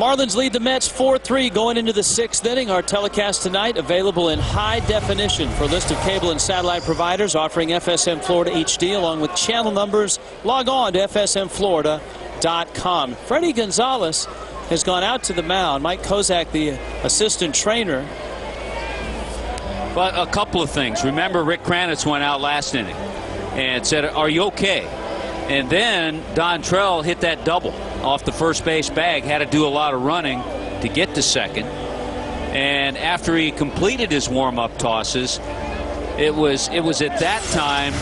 Marlins lead the Mets 4-3 going into the 6th inning. Our telecast tonight available in high definition for a list of cable and satellite providers offering FSM Florida HD along with channel numbers. Log on to fsmflorida.com. Freddie Gonzalez has gone out to the mound. Mike Kozak, the assistant trainer. But a couple of things. Remember, Rick Kranitz went out last inning and said, "Are you okay?" And then Dontrell hit that double off the first base bag, had to do a lot of running to get to second. And after he completed his warm-up tosses, it was at that time,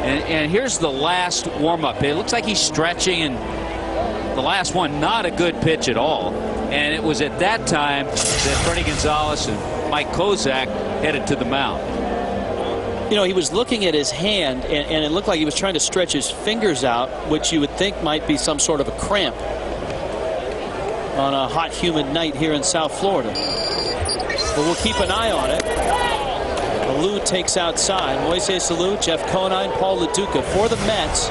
and here's the last warm-up. It looks like he's stretching, and the last one, not a good pitch at all. And it was at that time that Freddie Gonzalez and Mike Kozak headed to the mound. You know, he was looking at his hand, and it looked like he was trying to stretch his fingers out, which you would think might be some sort of a cramp on a hot, humid night here in South Florida. But we'll keep an eye on it. Alou takes outside. Moises Alou, Jeff Conine, Paul LaDuca for the Mets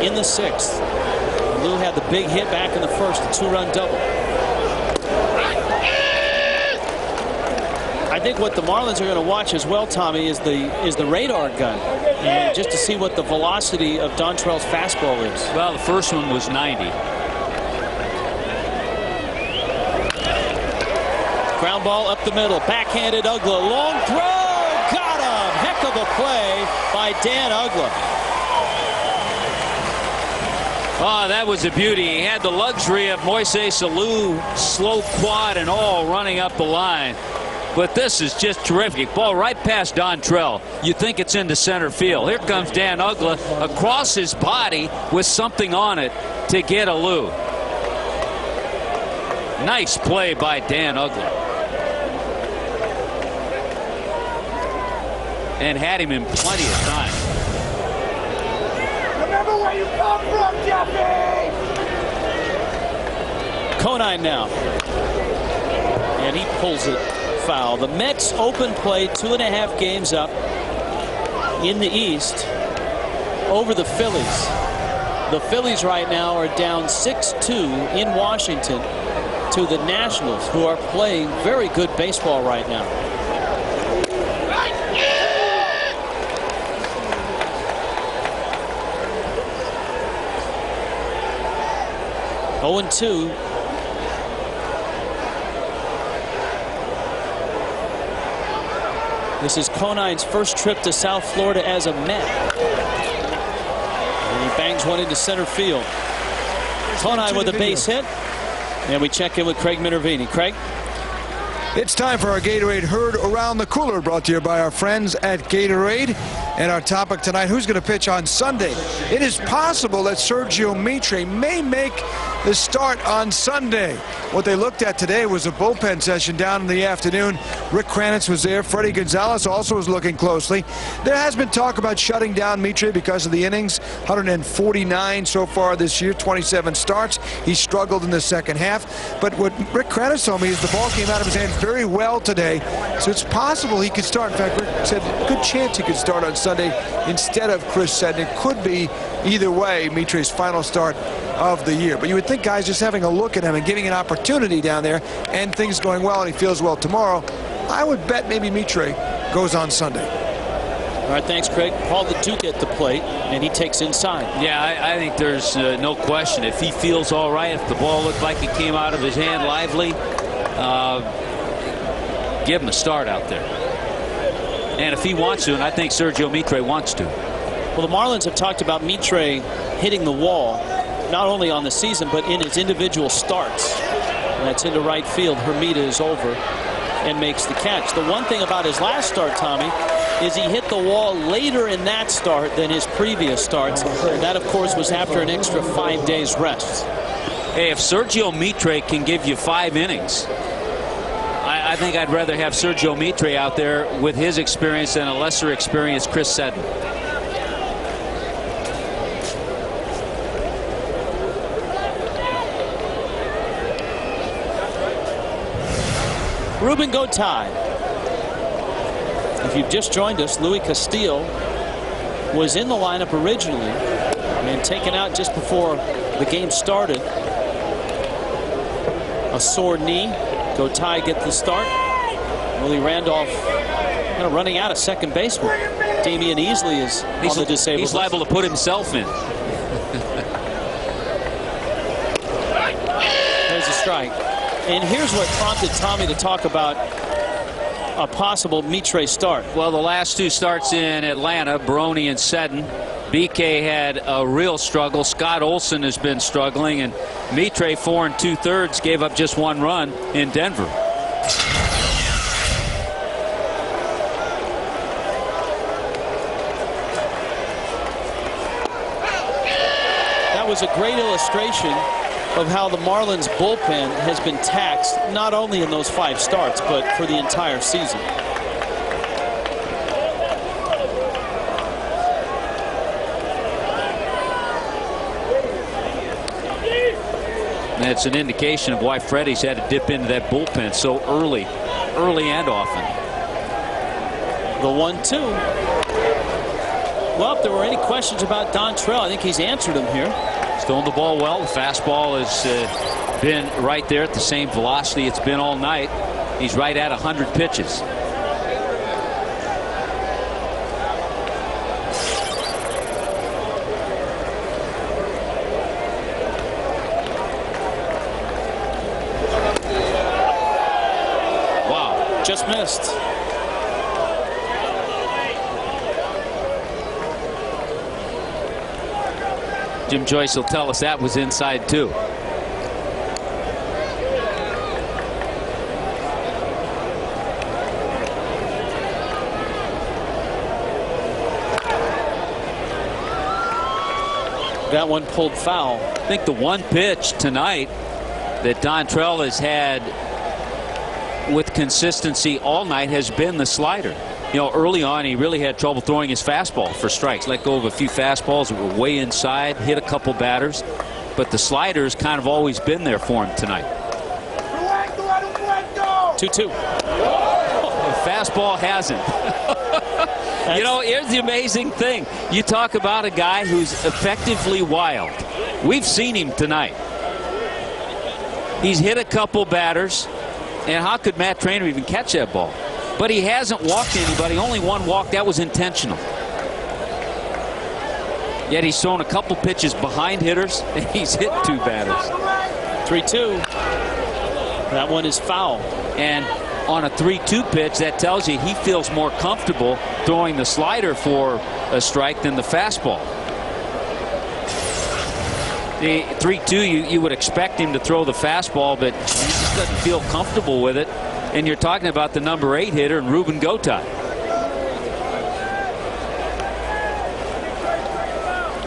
in the 6th. Alou had the big hit back in the first, a 2-run double. I think what the Marlins are going to watch as well, Tommy, is the radar gun, and just to see what the velocity of Dontrell's fastball is. Well, the first one was 90. Ground ball up the middle, backhanded Uggla, long throw, got him! Heck of a play by Dan Uggla. Oh, that was a beauty. He had the luxury of Moises Alou, slow quad and all running up the line. But this is just terrific. Ball right past Dontrell. You think it's into center field. Here comes Dan Uggla across his body with something on it to get Alou. Nice play by Dan Uggla. And had him in plenty of time. Remember where you come from, Jeffy! Conine now. And he pulls it foul. The Mets open play 2.5 games up in the East over the Phillies. The Phillies right now are down 6-2 in Washington to the Nationals, who are playing very good baseball right now. Oh, 2. This is Conine's first trip to South Florida as a Met. And he bangs one into center field. Conine with a base hit. And we check in with Craig Minervini. Craig? It's time for our Gatorade Herd Around the Cooler, brought to you by our friends at Gatorade. And our topic tonight, who's going to pitch on Sunday? It is possible that Sergio Mitre may make the start on Sunday. What they looked at today was a bullpen session down in the afternoon. Rick Kranitz was there. Freddie Gonzalez also was looking closely. There has been talk about shutting down Mitre because of the innings. 149 so far this year, 27 starts. He struggled in the second half. But what Rick Kranitz told me is the ball came out of his hand very well today. So it's possible he could start. In fact, Rick said good chance he could start on Sunday instead of Chris Seddon. It could be either way Mitre's final start of the year. But you would think guys just having a look at him and giving an opportunity down there and things going well and he feels well tomorrow, I would bet maybe Mitre goes on Sunday. All right, thanks, Craig. Paul LaDuca at the plate, and he takes inside. Yeah, I think there's no question. If he feels all right, if the ball looked like it came out of his hand lively, give him a start out there. And if he wants to, and I think Sergio Mitre wants to. Well, the Marlins have talked about Mitre hitting the wall, not only on the season, but in his individual starts. And that's into right field. Hermida is over and makes the catch. The one thing about his last start, Tommy, is he hit the wall later in that start than his previous starts. And that, of course, was after an extra 5 days rest. Hey, if Sergio Mitre can give you 5 innings, I think I'd rather have Sergio Mitre out there with his experience than a lesser experienced Chris Seddon. Ruben Gotay. If you've just joined us, Louis Castillo was in the lineup originally and taken out just before the game started a sore knee. Gotay get the start. Willie Randolph kind of running out of second baseman. Damian Easley is on the disabled He's list. liable to put himself in. There's a strike. And here's what prompted Tommy to talk about a possible Mitre start. Well, the last two starts in Atlanta, Baroni and Seddon, BK had a real struggle. Scott Olson has been struggling, and Mitre 4 2/3 gave up just 1 run in Denver. That was a great illustration of how the Marlins bullpen has been taxed, not only in those 5 starts, but for the entire season. And it's an indication of why Freddie's had to dip into that bullpen so early and often. The 1-2. Well, if there were any questions about Dontrelle, I think he's answered them here. He's throwing the ball well. The fastball has been right there at the same velocity it's been all night. He's right at 100 pitches. Wow. Just missed. Jim Joyce will tell us that was inside too. That one pulled foul. I think the one pitch tonight that Dontrelle has had with consistency all night has been the slider. You know, early on he really had trouble throwing his fastball for strikes. Let go of a few fastballs that were way inside, hit a couple batters, but the slider's kind of always been there for him tonight. 2-2. The fastball hasn't. You know, here's the amazing thing. You talk about a guy who's effectively wild. We've seen him tonight. He's hit a couple batters, and how could Matt Trainer even catch that ball? But he hasn't walked anybody. Only one walk. That was intentional. Yet he's thrown a couple pitches behind hitters, and he's hit 2 batters. 3-2. That one is foul. And on a 3-2 pitch, that tells you he feels more comfortable throwing the slider for a strike than the fastball. The 3-2, you would expect him to throw the fastball, but he just doesn't feel comfortable with it. And you're talking about the number 8 hitter, Ruben Gotay.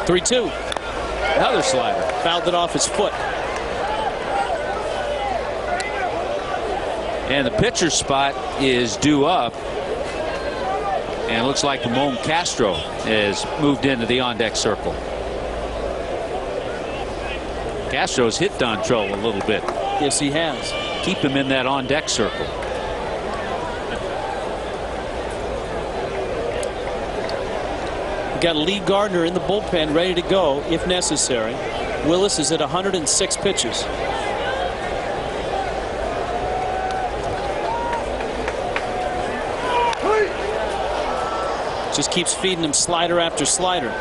3-2. Another slider. Fouled it off his foot. And the pitcher's spot is due up. And it looks like Ramon Castro has moved into the on-deck circle. Castro's hit Dontrelle a little bit. Yes, he has. Keep him in that on-deck circle. We've got Lee Gardner in the bullpen ready to go if necessary. Willis is at 106 pitches. Just keeps feeding him slider after slider.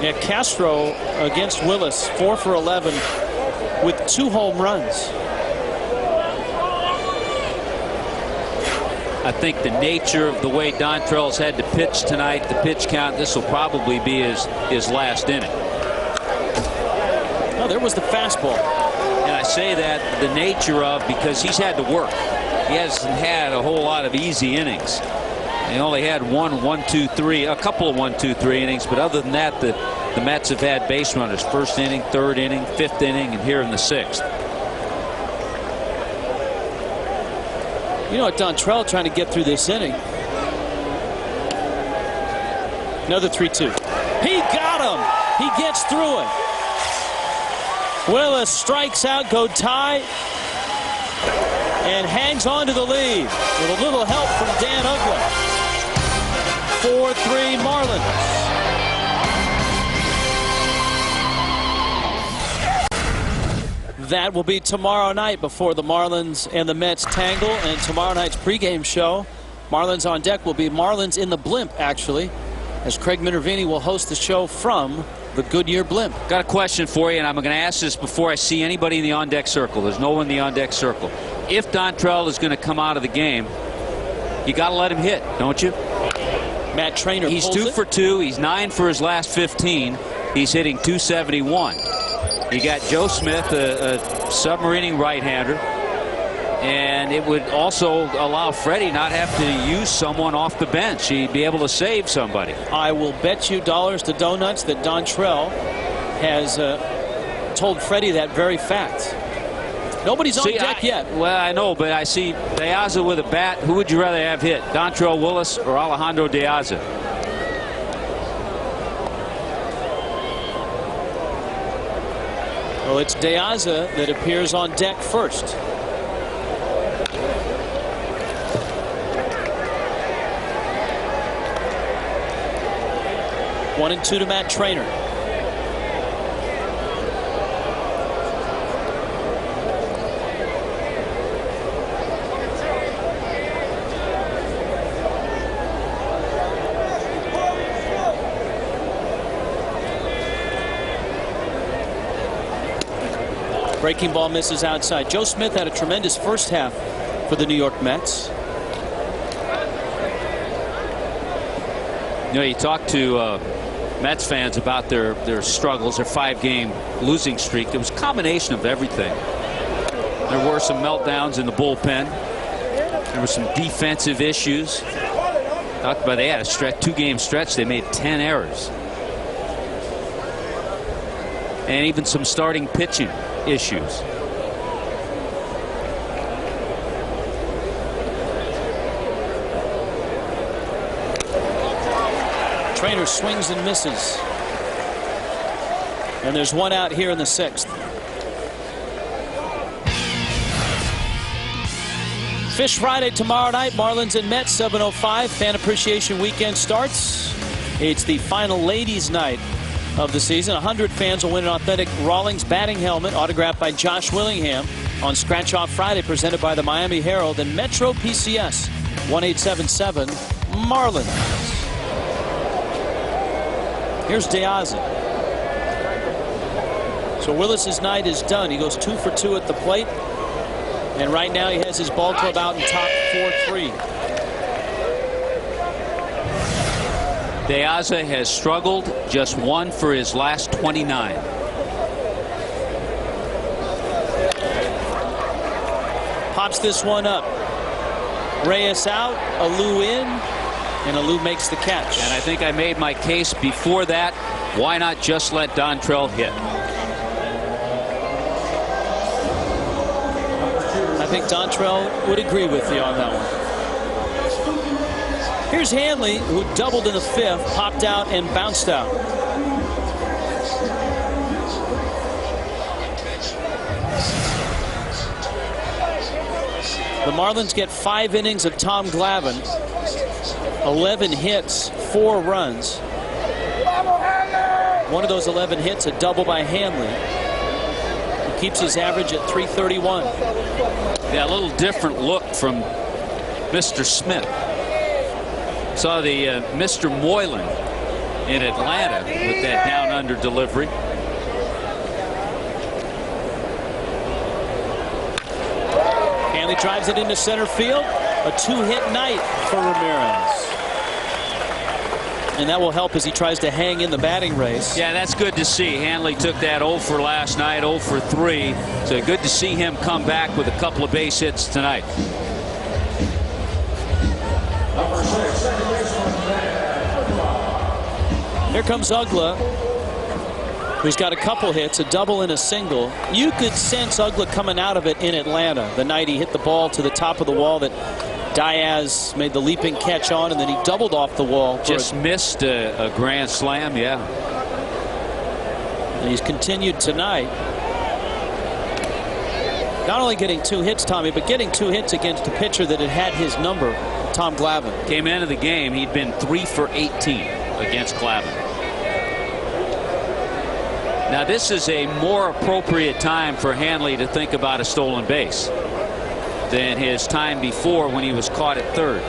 Yeah, Castro against Willis, 4 for 11 with 2 home runs. I think the nature of the way Dontrelle's had to pitch tonight, the pitch count, this will probably be his last inning. Oh, there was the fastball. And I say that the nature of because he's had to work. He hasn't had a whole lot of easy innings. He only had a couple of 1-2-3 innings, but other than that, the Mets have had base runners. First inning, third inning, fifth inning, and here in the 6th. You know what, Dontrelle trying to get through this inning. Another 3-2. He got him. He gets through it. Willis strikes out Gotay and hangs on to the lead with a little help from Dan Uggla. 4-3 Marlins. That will be tomorrow night before the Marlins and the Mets tangle. And tomorrow night's pregame show, Marlins on Deck, will be Marlins in the Blimp, actually, as Craig Minervini will host the show from the Goodyear Blimp. Got a question for you, and I'm going to ask this before I see anybody in the on-deck circle. There's no one in the on-deck circle. If Dontrell is going to come out of the game, you got to let him hit, don't you? Matt Trainer. He's 2 for 2. He's 9 for his last 15. He's hitting 271. You got Joe Smith, a submarining right-hander, and it would also allow Freddie not have to use someone off the bench. He'd be able to save somebody. I will bet you dollars to donuts that Dontrell has told Freddie that very fact. Nobody's on deck yet. Well, I know, but I see De Aza with a bat. Who would you rather have hit, Dontrell Willis or Alejandro De Aza? Well, it's De Aza that appears on deck first. One and two to Matt Trainer. Breaking ball misses outside. Joe Smith had a tremendous first half for the New York Mets. You know, you talk to Mets fans about their struggles, their 5-game losing streak. There was a combination of everything. There were some meltdowns in the bullpen. There were some defensive issues. Talked about they had a 2-game stretch. They made 10 errors. And even some starting pitching issues. Trainer swings and misses. And there's one out here in the 6th. Fish Friday tomorrow night, Marlins and Mets, 7:05. Fan Appreciation Weekend starts. It's the final ladies' night of the season. 100 fans will win an authentic Rawlings batting helmet autographed by Josh Willingham on Scratch Off Friday, presented by the Miami Herald and Metro PCS. 1-877 Marlins. Here's De Aza. So Willis's night is done. He goes 2 for 2 at the plate, and right now he has his ball club out in top 4-3. De Aza has struggled, just 1 for his last 29. Pops this one up. Reyes out, Alou in, and Alou makes the catch. And I think I made my case before that. Why not just let Dontrell hit? I think Dontrell would agree with you on that one. Here's Hanley, who doubled in the 5th, popped out and bounced out. The Marlins get 5 innings of Tom Glavine, 11 hits, 4 runs. One of those 11 hits, a double by Hanley. He keeps his average at 331. Yeah, a little different look from Mr. Smith. Saw the Mr. Moylan in Atlanta with that down under delivery. Hanley drives it into center field. A 2-hit night for Ramirez. And that will help as he tries to hang in the batting race. Yeah, that's good to see. Hanley took that 0 for last night, 0 for 3. So good to see him come back with a couple of base hits tonight. Here comes Ugla, who's got a couple hits, a double and a single. You could sense Ugla coming out of it in Atlanta the night he hit the ball to the top of the wall that Diaz made the leaping catch on, and then he doubled off the wall. Just missed a grand slam, yeah. And he's continued tonight. Not only getting 2 hits, Tommy, but getting 2 hits against a pitcher that had his number, Tom Glavine. Came into the game, he'd been 3 for 18 against Glavine. Now this is a more appropriate time for Hanley to think about a stolen base than his time before when he was caught at third.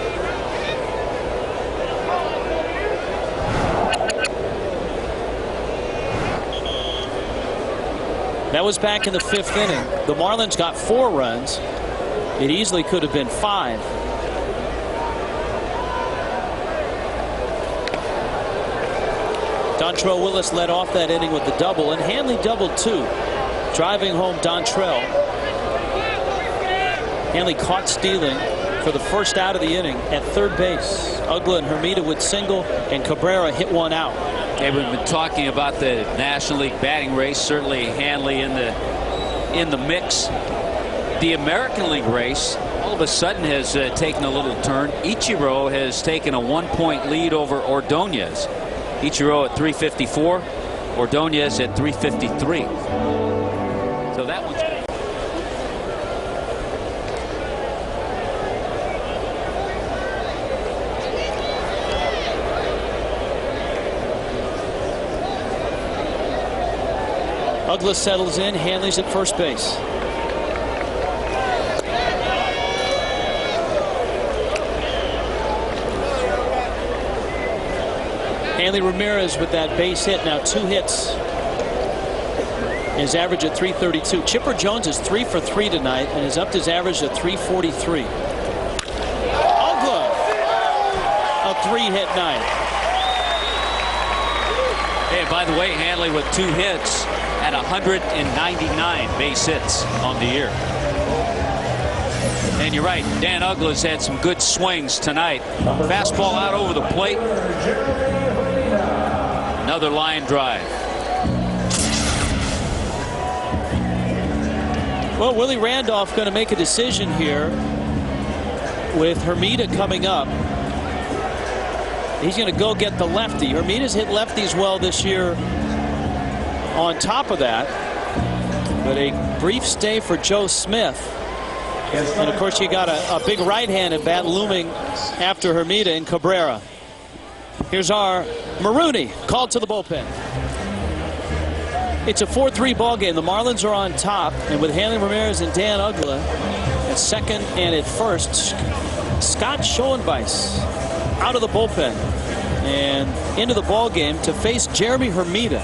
That was back in the 5th inning. The Marlins got 4 runs. It easily could have been 5. Dontrell Willis led off that inning with the double, and Hanley doubled too, driving home Dontrell. Hanley caught stealing for the first out of the inning at third base. Ugla and Hermida would single, and Cabrera hit one out. Yeah, we've been talking about the National League batting race. Certainly Hanley in the mix. The American League race all of a sudden has taken a little turn. Ichiro has taken a 1-point lead over Ordonez. Ichiro at 354, Ordonez at 353. So that one's good. Ugla settles in. Hanley's at first base. Hanley Ramirez with that base hit. Now 2 hits. His average at 332. Chipper Jones is 3 for 3 tonight and has upped his average to 343. Ugla, a 3-hit night. Hey, by the way, Hanley with 2 hits at 199 base hits on the year. And you're right, Dan Ugla's had some good swings tonight. Fastball out over the plate. Another line drive. Well, Willie Randolph going to make a decision here with Hermida coming up. He's going to go get the lefty. Hermida's hit lefties well this year on top of that. But a brief stay for Joe Smith. And, of course, you got a big right-handed bat looming after Hermida and Cabrera. Here's our Marooney called to the bullpen. It's a 4-3 ball game. The Marlins are on top, and with Hanley Ramirez and Dan Ugla at second and at first, Scott Schoenweiss out of the bullpen and into the ball game to face Jeremy Hermida.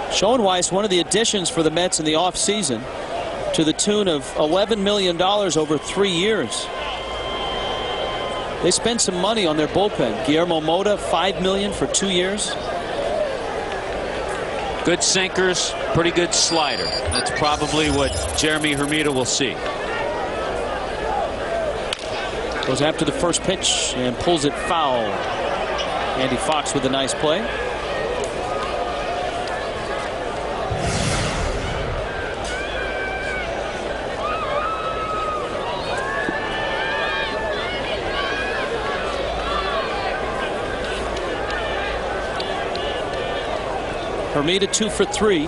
Schoenweiss, one of the additions for the Mets in the offseason, to the tune of $11 million over 3 years. They spent some money on their bullpen. Guillermo Mota, $5 million for 2 years. Good sinkers, pretty good slider. That's probably what Jeremy Hermida will see. Goes after the first pitch and pulls it foul. Andy Fox with a nice play. Hermida 2 for 3.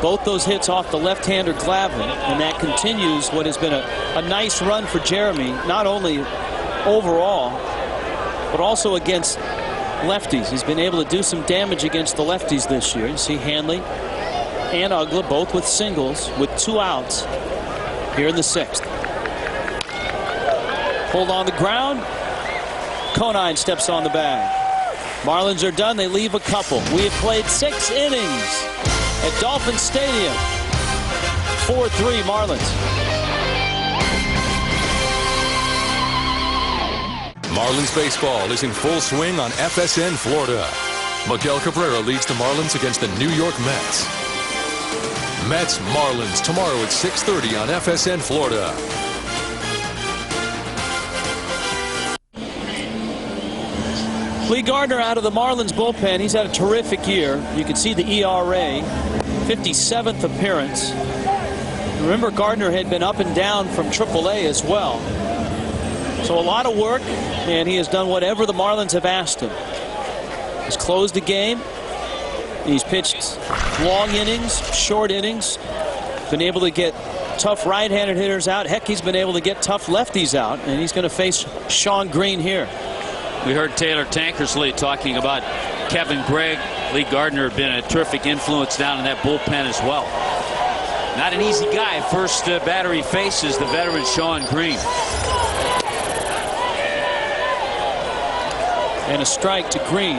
Both those hits off the left-hander Glavine, and that continues what has been a nice run for Jeremy, not only overall, but also against lefties. He's been able to do some damage against the lefties this year. You see Hanley and Ugla both with singles with 2 outs here in the 6th. Pulled on the ground. Conine steps on the bag. Marlins are done. They leave a couple. We have played 6 innings at Dolphin Stadium. 4-3 Marlins. Marlins baseball is in full swing on FSN Florida. Miguel Cabrera leads the Marlins against the New York Mets. Mets Marlins tomorrow at 6:30 on FSN Florida. Lee Gardner out of the Marlins bullpen. He's had a terrific year. You can see the ERA, 57th appearance. Remember, Gardner had been up and down from AAA as well. So a lot of work, and he has done whatever the Marlins have asked him. He's closed the game. He's pitched long innings, short innings, been able to get tough right-handed hitters out. Heck, he's been able to get tough lefties out, and he's going to face Sean Green here. We heard Taylor Tankersley talking about Kevin Gregg, Lee Gardner have been a terrific influence down in that bullpen as well. Not an easy guy. First batter he faces, the veteran Sean Green. And a strike to Green,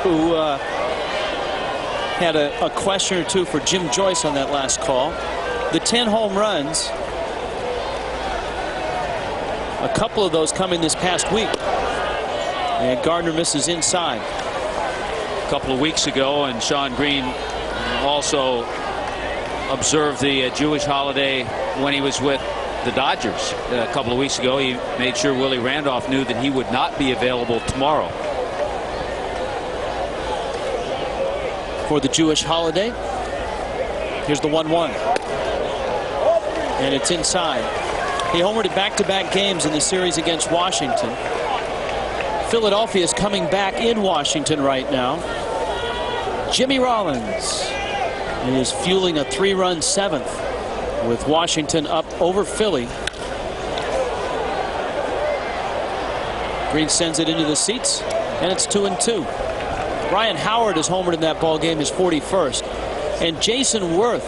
who had a question or two for Jim Joyce on that last call. The 10 home runs, a couple of those coming this past week. And Gardner misses inside. A couple of weeks ago, and Sean Green also observed the Jewish holiday when he was with the Dodgers a couple of weeks ago. He made sure Willie Randolph knew that he would not be available tomorrow. For the Jewish holiday, here's the 1-1. And it's inside. He homered in back-to-back games in the series against Washington. Philadelphia is coming back in Washington right now. Jimmy Rollins is fueling a 3-run seventh with Washington up over Philly. Green sends it into the seats, and it's 2-2. Ryan Howard has homered in that ball game, his 41st. And Jason Worth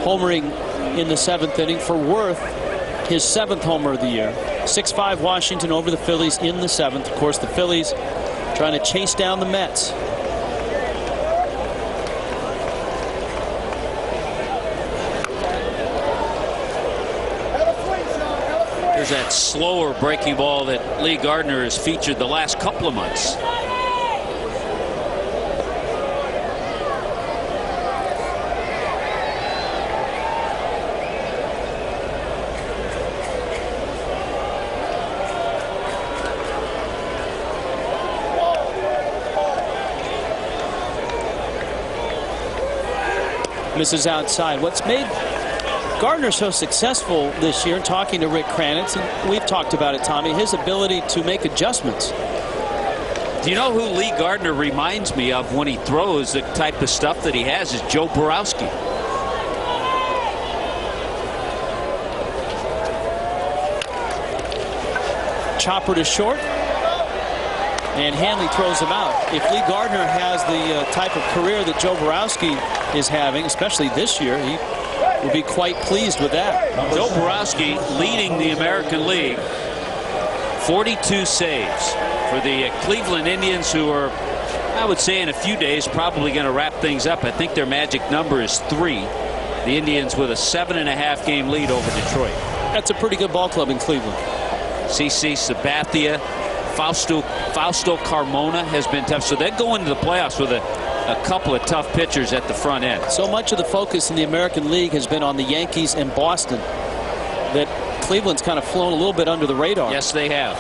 homering in the 7th inning for Worth, his 7th homer of the year. 6-5 Washington over the Phillies in the 7th. Of course, the Phillies trying to chase down the Mets. There's that slower breaking ball that Lee Gardner has featured the last couple of months. Misses outside. What's made Gardner so successful this year, talking to Rick Kranitz, and we've talked about it, Tommy, his ability to make adjustments. Do you know who Lee Gardner reminds me of when he throws? The type of stuff that he has is Joe Borowski. Chopper to short, and Hanley throws him out. If Lee Gardner has the type of career that Joe Borowski is having, especially this year, he will be quite pleased with that. Joe Borowski leading the American League, 42 saves for the Cleveland Indians, who are, I would say, in a few days probably going to wrap things up. I think their magic number is 3. The Indians with a 7.5 game lead over Detroit. That's a pretty good ball club in Cleveland. CC Sabathia, Fausto Carmona has been tough. So they go into the playoffs with a couple of tough pitchers at the front end. So much of the focus in the American League has been on the Yankees and Boston that Cleveland's kind of flown a little bit under the radar. Yes, they have.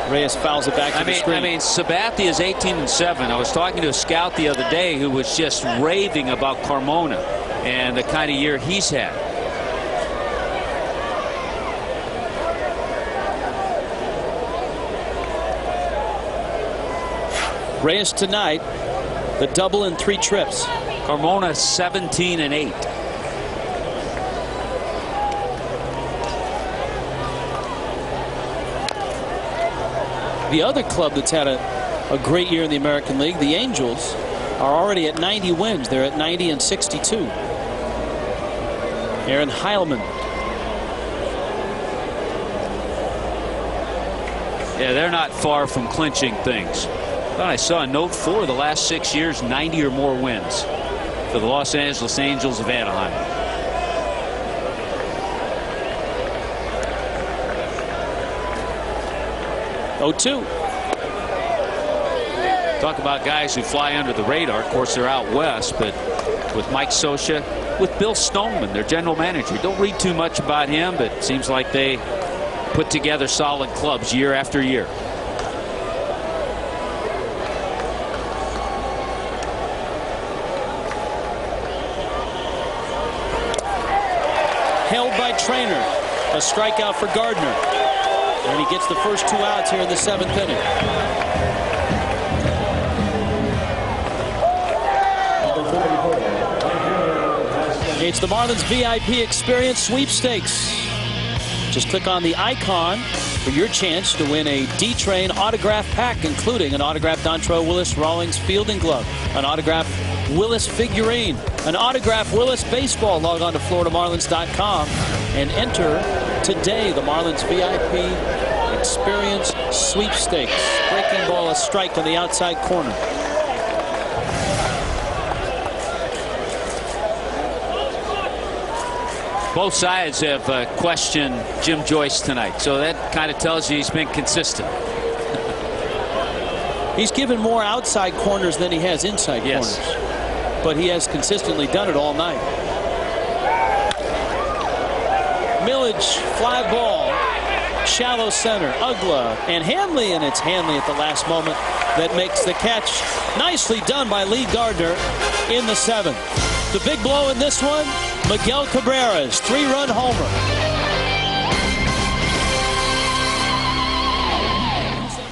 Reyes fouls it back to the screen. I mean, Sabathia is 18-7. I was talking to a scout the other day who was just raving about Carmona and the kind of year he's had. Reyes tonight, the double in 3 trips. Carmona 17-8. The other club that's had a great year in the American League, the Angels, are already at 90 wins. They're at 90-62. Aaron Heilman. Yeah, they're not far from clinching things. I saw a note for the last 6 years, 90 or more wins for the Los Angeles Angels of Anaheim. Oh, 2. Talk about guys who fly under the radar. Of course, they're out west, but with Mike Scioscia, with Bill Stoneman, their general manager. Don't read too much about him, but it seems like they put together solid clubs year after year. Held by Trainer. A strikeout for Gardner. And he gets the first 2 outs here in the 7th inning. It's the Marlins VIP Experience Sweepstakes. Just click on the icon for your chance to win a D-Train autograph pack, including an autographed Dontrelle Willis Rawlings fielding glove, an autographed Willis figurine, an autographed Willis baseball. Log on to FloridaMarlins.com and enter today the Marlins VIP Experience Sweepstakes. Breaking ball, a strike on the outside corner. Both sides have questioned Jim Joyce tonight, so that kind of tells you he's been consistent. He's given more outside corners than he has inside corners, but he has consistently done it all night. Millage, fly ball, shallow center, Ugla, and Hanley, and it's Hanley at the last moment that makes the catch. Nicely done by Lee Gardner in the 7th. The big blow in this one, Miguel Cabrera's 3-run homer.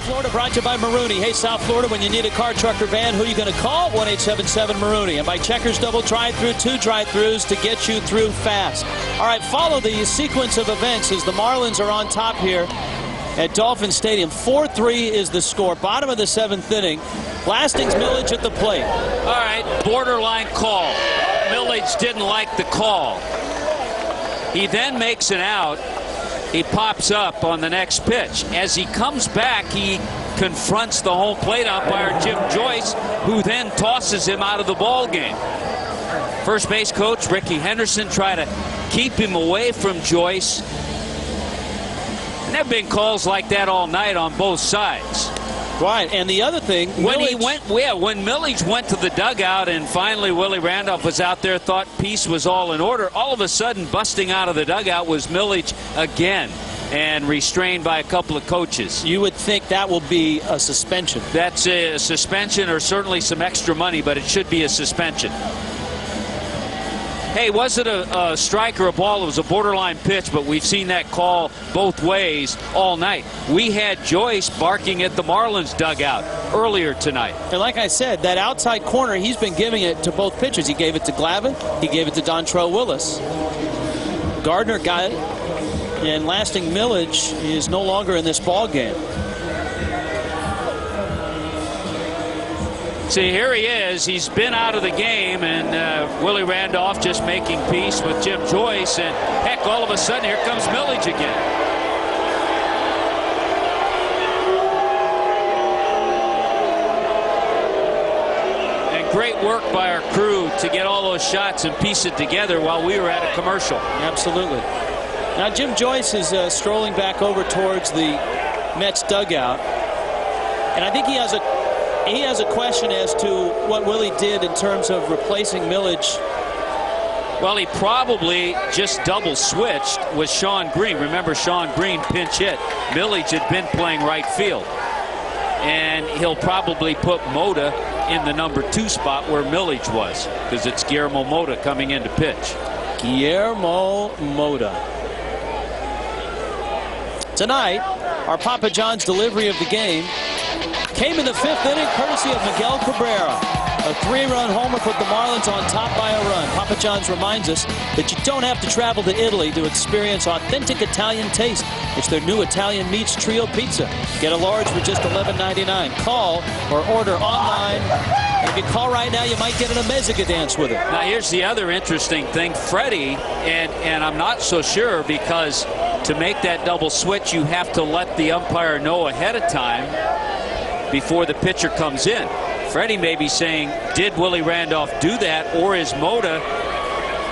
Florida brought to you by Marooney. Hey, South Florida, when you need a car, truck, or van, who are you going to call? 1-877-MAROONEY. And by Checkers Double Drive-Thru, 2 drive-thrus to get you through fast. All right, follow the sequence of events as the Marlins are on top here at Dolphin Stadium. 4-3 is the score. Bottom of the 7th inning. Blasting's Millage at the plate. All right, borderline call. Millage didn't like the call. He then makes an out. He pops up on the next pitch. As he comes back, he confronts the home plate umpire, Jim Joyce, who then tosses him out of the ball game. First base coach Ricky Henderson tried to keep him away from Joyce. And there have been calls like that all night on both sides. Right, and the other thing, when Millage went to the dugout and finally Willie Randolph was out there, thought peace was all in order, all of a sudden busting out of the dugout was Millage again and restrained by a couple of coaches. You would think that will be a suspension. That's a suspension or certainly some extra money, but it should be a suspension. Hey, was it a strike or a ball? It was a borderline pitch, but we've seen that call both ways all night. We had Joyce barking at the Marlins dugout earlier tonight. And like I said, that outside corner, he's been giving it to both pitchers. He gave it to Glavine. He gave it to Dontrelle Willis. Gardner got it, and Lasting Millage is no longer in this ball game. See, here he is. He's been out of the game, and Willie Randolph just making peace with Jim Joyce. And, heck, all of a sudden, here comes Millage again. And great work by our crew to get all those shots and piece it together while we were at a commercial. Absolutely. Now, Jim Joyce is strolling back over towards the Mets dugout. And I think he has a question as to what Willie did in terms of replacing Millage. Well, he probably just double switched with Sean Green. Remember, Sean Green pinch hit. Millage had been playing right field. And he'll probably put Mota in the #2 spot where Millage was, because it's Guillermo Mota coming in to pitch. Guillermo Mota. Tonight, our Papa John's delivery of the game came in the 5th inning, courtesy of Miguel Cabrera. A 3-run homer put the Marlins on top by a run. Papa John's reminds us that you don't have to travel to Italy to experience authentic Italian taste. It's their new Italian Meats Trio Pizza. Get a large for just $11.99. Call or order online. And if you call right now, you might get an Amezica dance with it. Now, here's the other interesting thing. Freddie, and I'm not so sure, because to make that double switch, you have to let the umpire know ahead of time before the pitcher comes in. Freddie may be saying, did Willie Randolph do that, or is Mota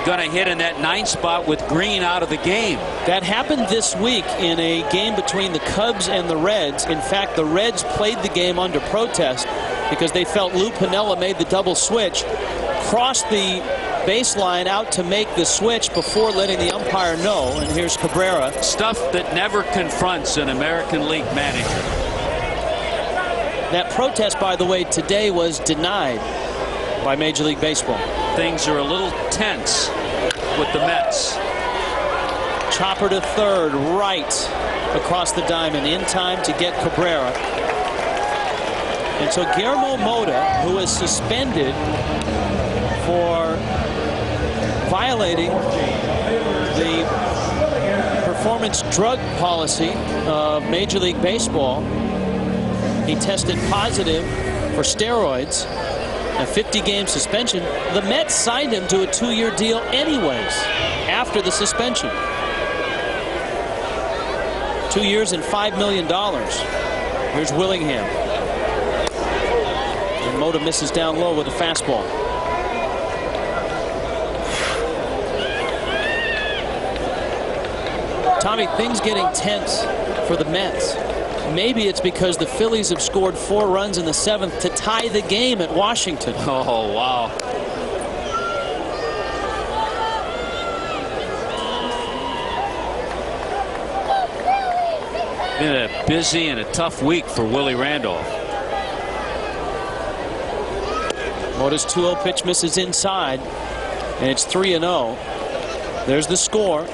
going to hit in that 9th spot with Green out of the game? That happened this week in a game between the Cubs and the Reds. In fact, the Reds played the game under protest because they felt Lou Piniella made the double switch, crossed the baseline out to make the switch before letting the umpire know. And here's Cabrera. Stuff that never confronts an American League manager. That protest, by the way, today was denied by Major League Baseball. Things are a little tense with the Mets. Chopper to third, right across the diamond, in time to get Cabrera. And so Guillermo Mota, who is suspended for violating the performance drug policy of Major League Baseball. He tested positive for steroids. A 50-game suspension. The Mets signed him to a 2-year deal anyways after the suspension. 2 years and $5 million. Here's Willingham. And Mota misses down low with a fastball. Tommy, things getting tense for the Mets. Maybe it's because the Phillies have scored 4 runs in the 7th to tie the game at Washington. Oh, wow. Been a busy and a tough week for Willie Randolph. Mota's 2-0 pitch misses inside, and it's 3-0. There's the score.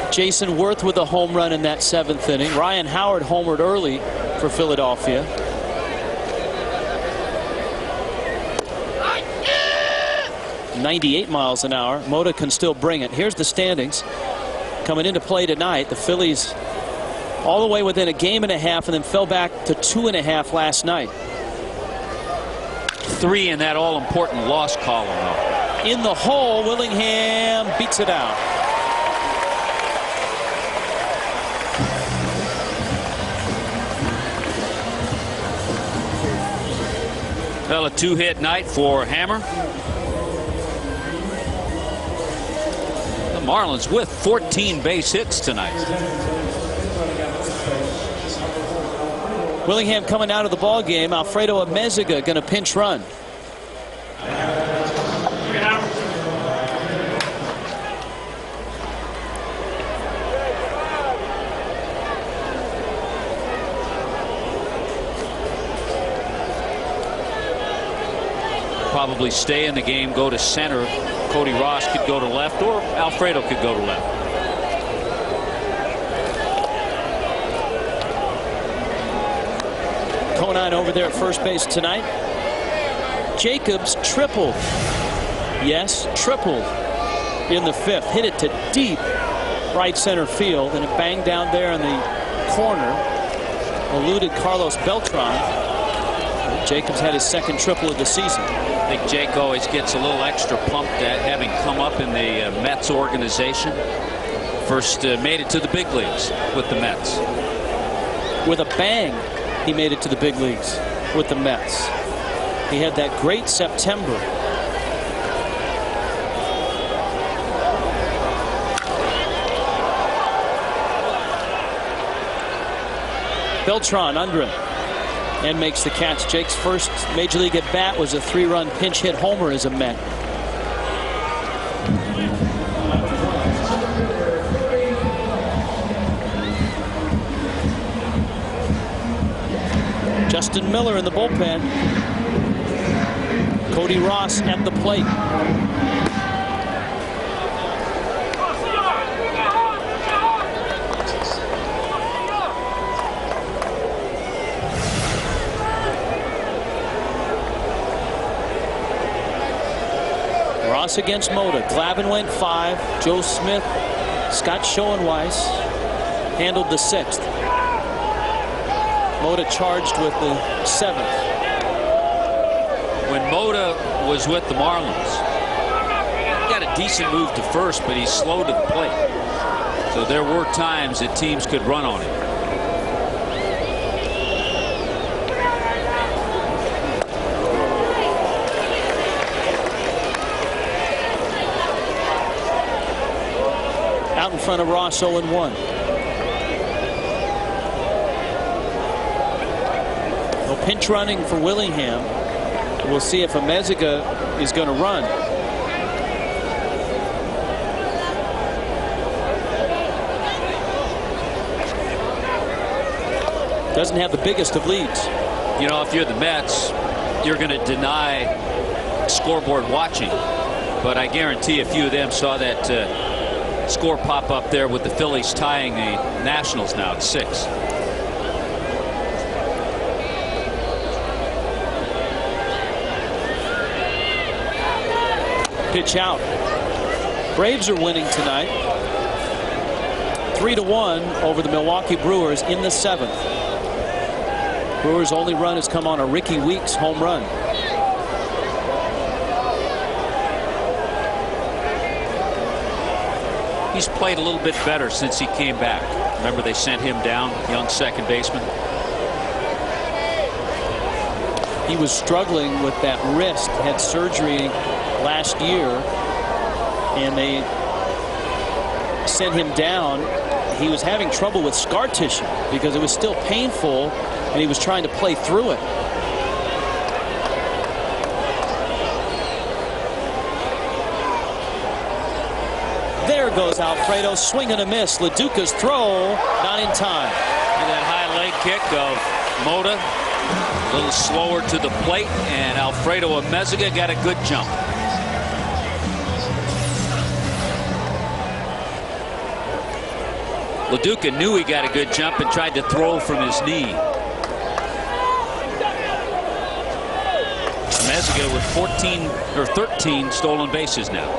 Jason Worth with a home run in that 7th inning. Ryan Howard homered early for Philadelphia. .98 miles an hour. Mota can still bring it. Here's the standings. Coming into play tonight, the Phillies all the way within a game and a half and then fell back to 2.5 last night. 3 in that all-important loss column, though. In the hole, Willingham beats it out. Well, a 2-hit night for Hammer. The Marlins with 14 base hits tonight. Willingham coming out of the ball game. Alfredo Amezaga going to pinch run. Probably stay in the game, go to center. Cody Ross could go to left, or Alfredo could go to left. Conine over there at first base tonight. Jacobs tripled. Yes, tripled in the 5th. Hit it to deep right center field, and it banged down there in the corner. Eluded Carlos Beltran. Jacobs had his 2nd triple of the season. I think Jake always gets a little extra pumped at having come up in the Mets organization. First made it to the big leagues with the Mets. With a bang, he made it to the big leagues with the Mets. He had that great September. Beltran under him and makes the catch. Jake's first major league at bat was a 3-run pinch hit homer as a Met. Justin Miller in the bullpen. Cody Ross at the plate. Ross against Mota. Glavine went 5. Joe Smith, Scott Schoenweiss handled the 6th. Mota charged with the 7th. When Mota was with the Marlins, he got a decent move to first, but he's slow to the plate. So there were times that teams could run on him. Out in front of Ross, 0-1. No pinch running for Willingham. We'll see if Amezaga is going to run. Doesn't have the biggest of leads. You know, if you're the Mets, you're going to deny scoreboard watching. But I guarantee a few of them saw that score pop up there with the Phillies tying the Nationals now at 6. Pitch out. Braves are winning tonight 3-1 over the Milwaukee Brewers in the 7th. Brewers' only run has come on a Ricky Weeks home run. He's played a little bit better since he came back. Remember, they sent him down, young second baseman. He was struggling with that wrist, had surgery last year, and they sent him down. He was having trouble with scar tissue because it was still painful, and he was trying to play through it. There goes Alfredo, swing and a miss. LaDuca's throw, not in time. And that high leg kick of Mota, a little slower to the plate, and Alfredo Amezaga got a good jump. LaDuca knew he got a good jump and tried to throw from his knee. Amezaga with 13 stolen bases now.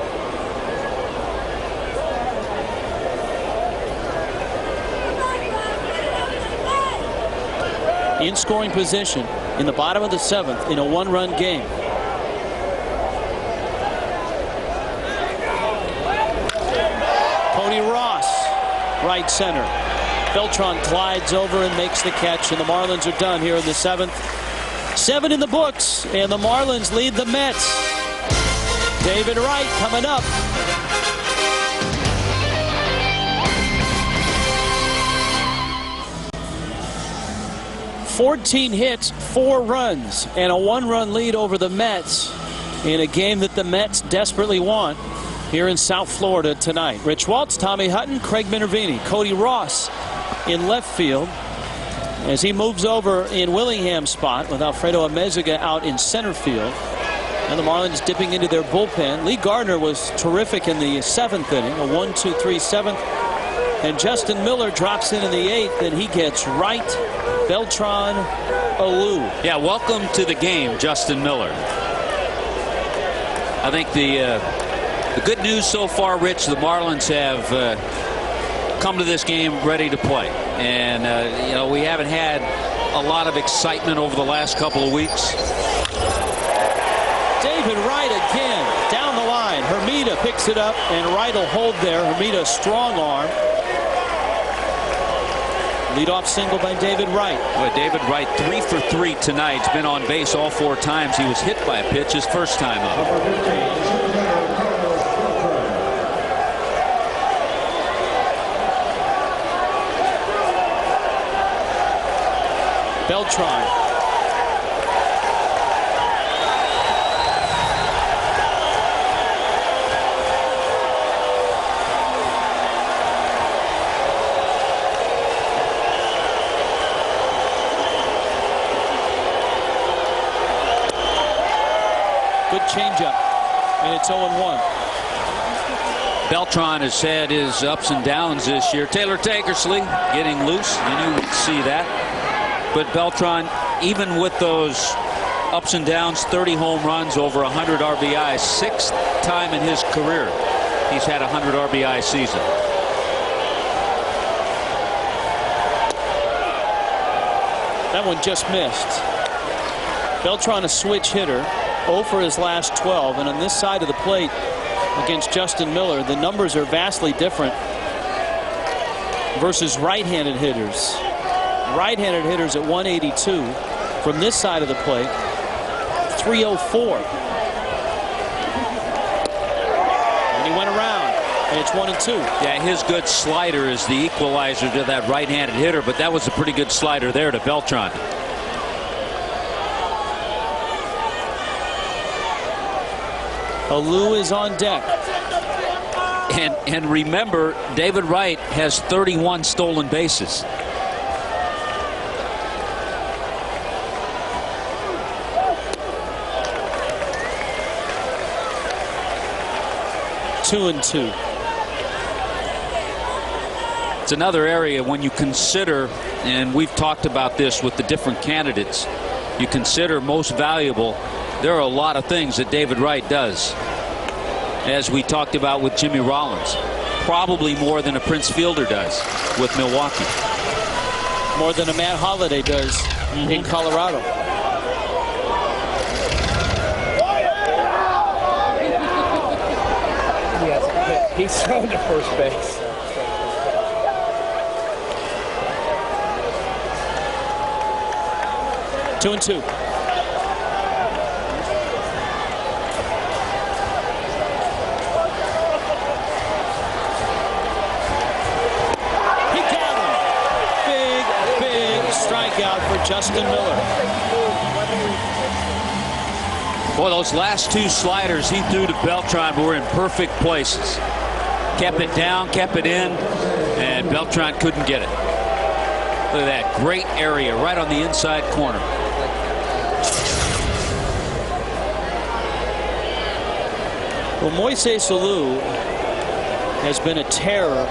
In scoring position in the bottom of the 7th in a one-run game. Cody Ross, right center. Beltran glides over and makes the catch, and the Marlins are done here in the 7th. 7 in the books, and the Marlins lead the Mets. David Wright coming up. 14 hits, 4 runs, and a 1-run lead over the Mets in a game that the Mets desperately want here in South Florida tonight. Rich Waltz, Tommy Hutton, Craig Minervini, Cody Ross in left field as he moves over in Willingham's spot with Alfredo Amezaga out in center field. And the Marlins dipping into their bullpen. Lee Gardner was terrific in the 7th inning, a 1-2-3 7th. And Justin Miller drops in the 8th, and he gets Wright, Beltran, Alou. Yeah, welcome to the game, Justin Miller. I think the good news so far, Rich, the Marlins have come to this game ready to play. And, you know, we haven't had a lot of excitement over the last couple of weeks. David Wright again, down the line. Hermida picks it up, and Wright will hold there. Hermida, strong arm. Leadoff single by David Wright. Well, David Wright 3 for 3 tonight. He's been on base all 4 times. He was hit by a pitch his first time up. Beltran. Good changeup, and it's 0-1. Beltran has had his ups and downs this year. Taylor Tankersley getting loose. You knew we'd see that. But Beltran, even with those ups and downs, 30 home runs, over 100 RBIs, 6th time in his career he's had a 100 RBI season. That one just missed. Beltran, a switch hitter, 0 for his last 12, and on this side of the plate against Justin Miller, the numbers are vastly different versus right-handed hitters. Right-handed hitters at 182 from this side of the plate, 304. And he went around, and it's 1-2. Yeah, his good slider is the equalizer to that right-handed hitter, but that was a pretty good slider there to Beltran. Alou is on deck. And remember, David Wright has 31 stolen bases. Two and 2. It's another area when you consider, and we've talked about this with the different candidates, you consider most valuable. There are a lot of things that David Wright does. as we talked about with Jimmy Rollins. Probably more than a Prince Fielder does with Milwaukee. More than a Matt Holliday does in Colorado. He's thrown to first base. Two and two. Strikeout for Justin Miller. Boy, those last two sliders he threw to Beltran were in perfect places. Kept it down, kept it in, and Beltran couldn't get it. Look at that great area right on the inside corner. Well, Moises Alou has been a terror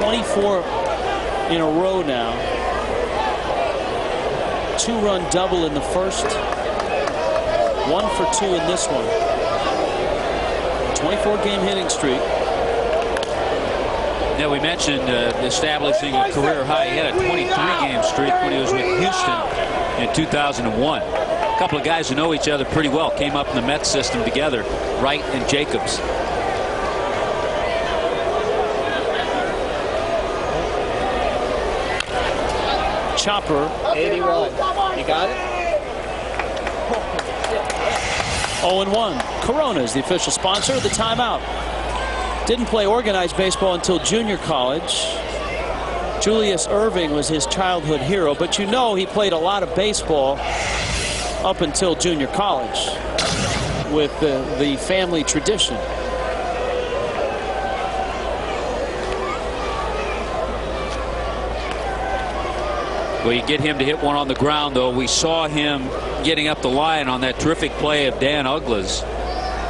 24 in a row now. Two-run double in the first. 1 for 2 in this one. 24-game hitting streak. Yeah, we mentioned establishing a career high. He had a 23-game streak when he was with Houston in 2001. A couple of guys who know each other pretty well came up in the Mets system together, Wright and Jacobs. Chopper. 81. You got it? 0-1. Corona is the official sponsor of the timeout. Didn't play organized baseball until junior college. Julius Erving was his childhood hero, but you know he played a lot of baseball up until junior college with the family tradition. Well, you get him to hit one on the ground, though. We saw him getting up the line on that terrific play of Dan Uggla's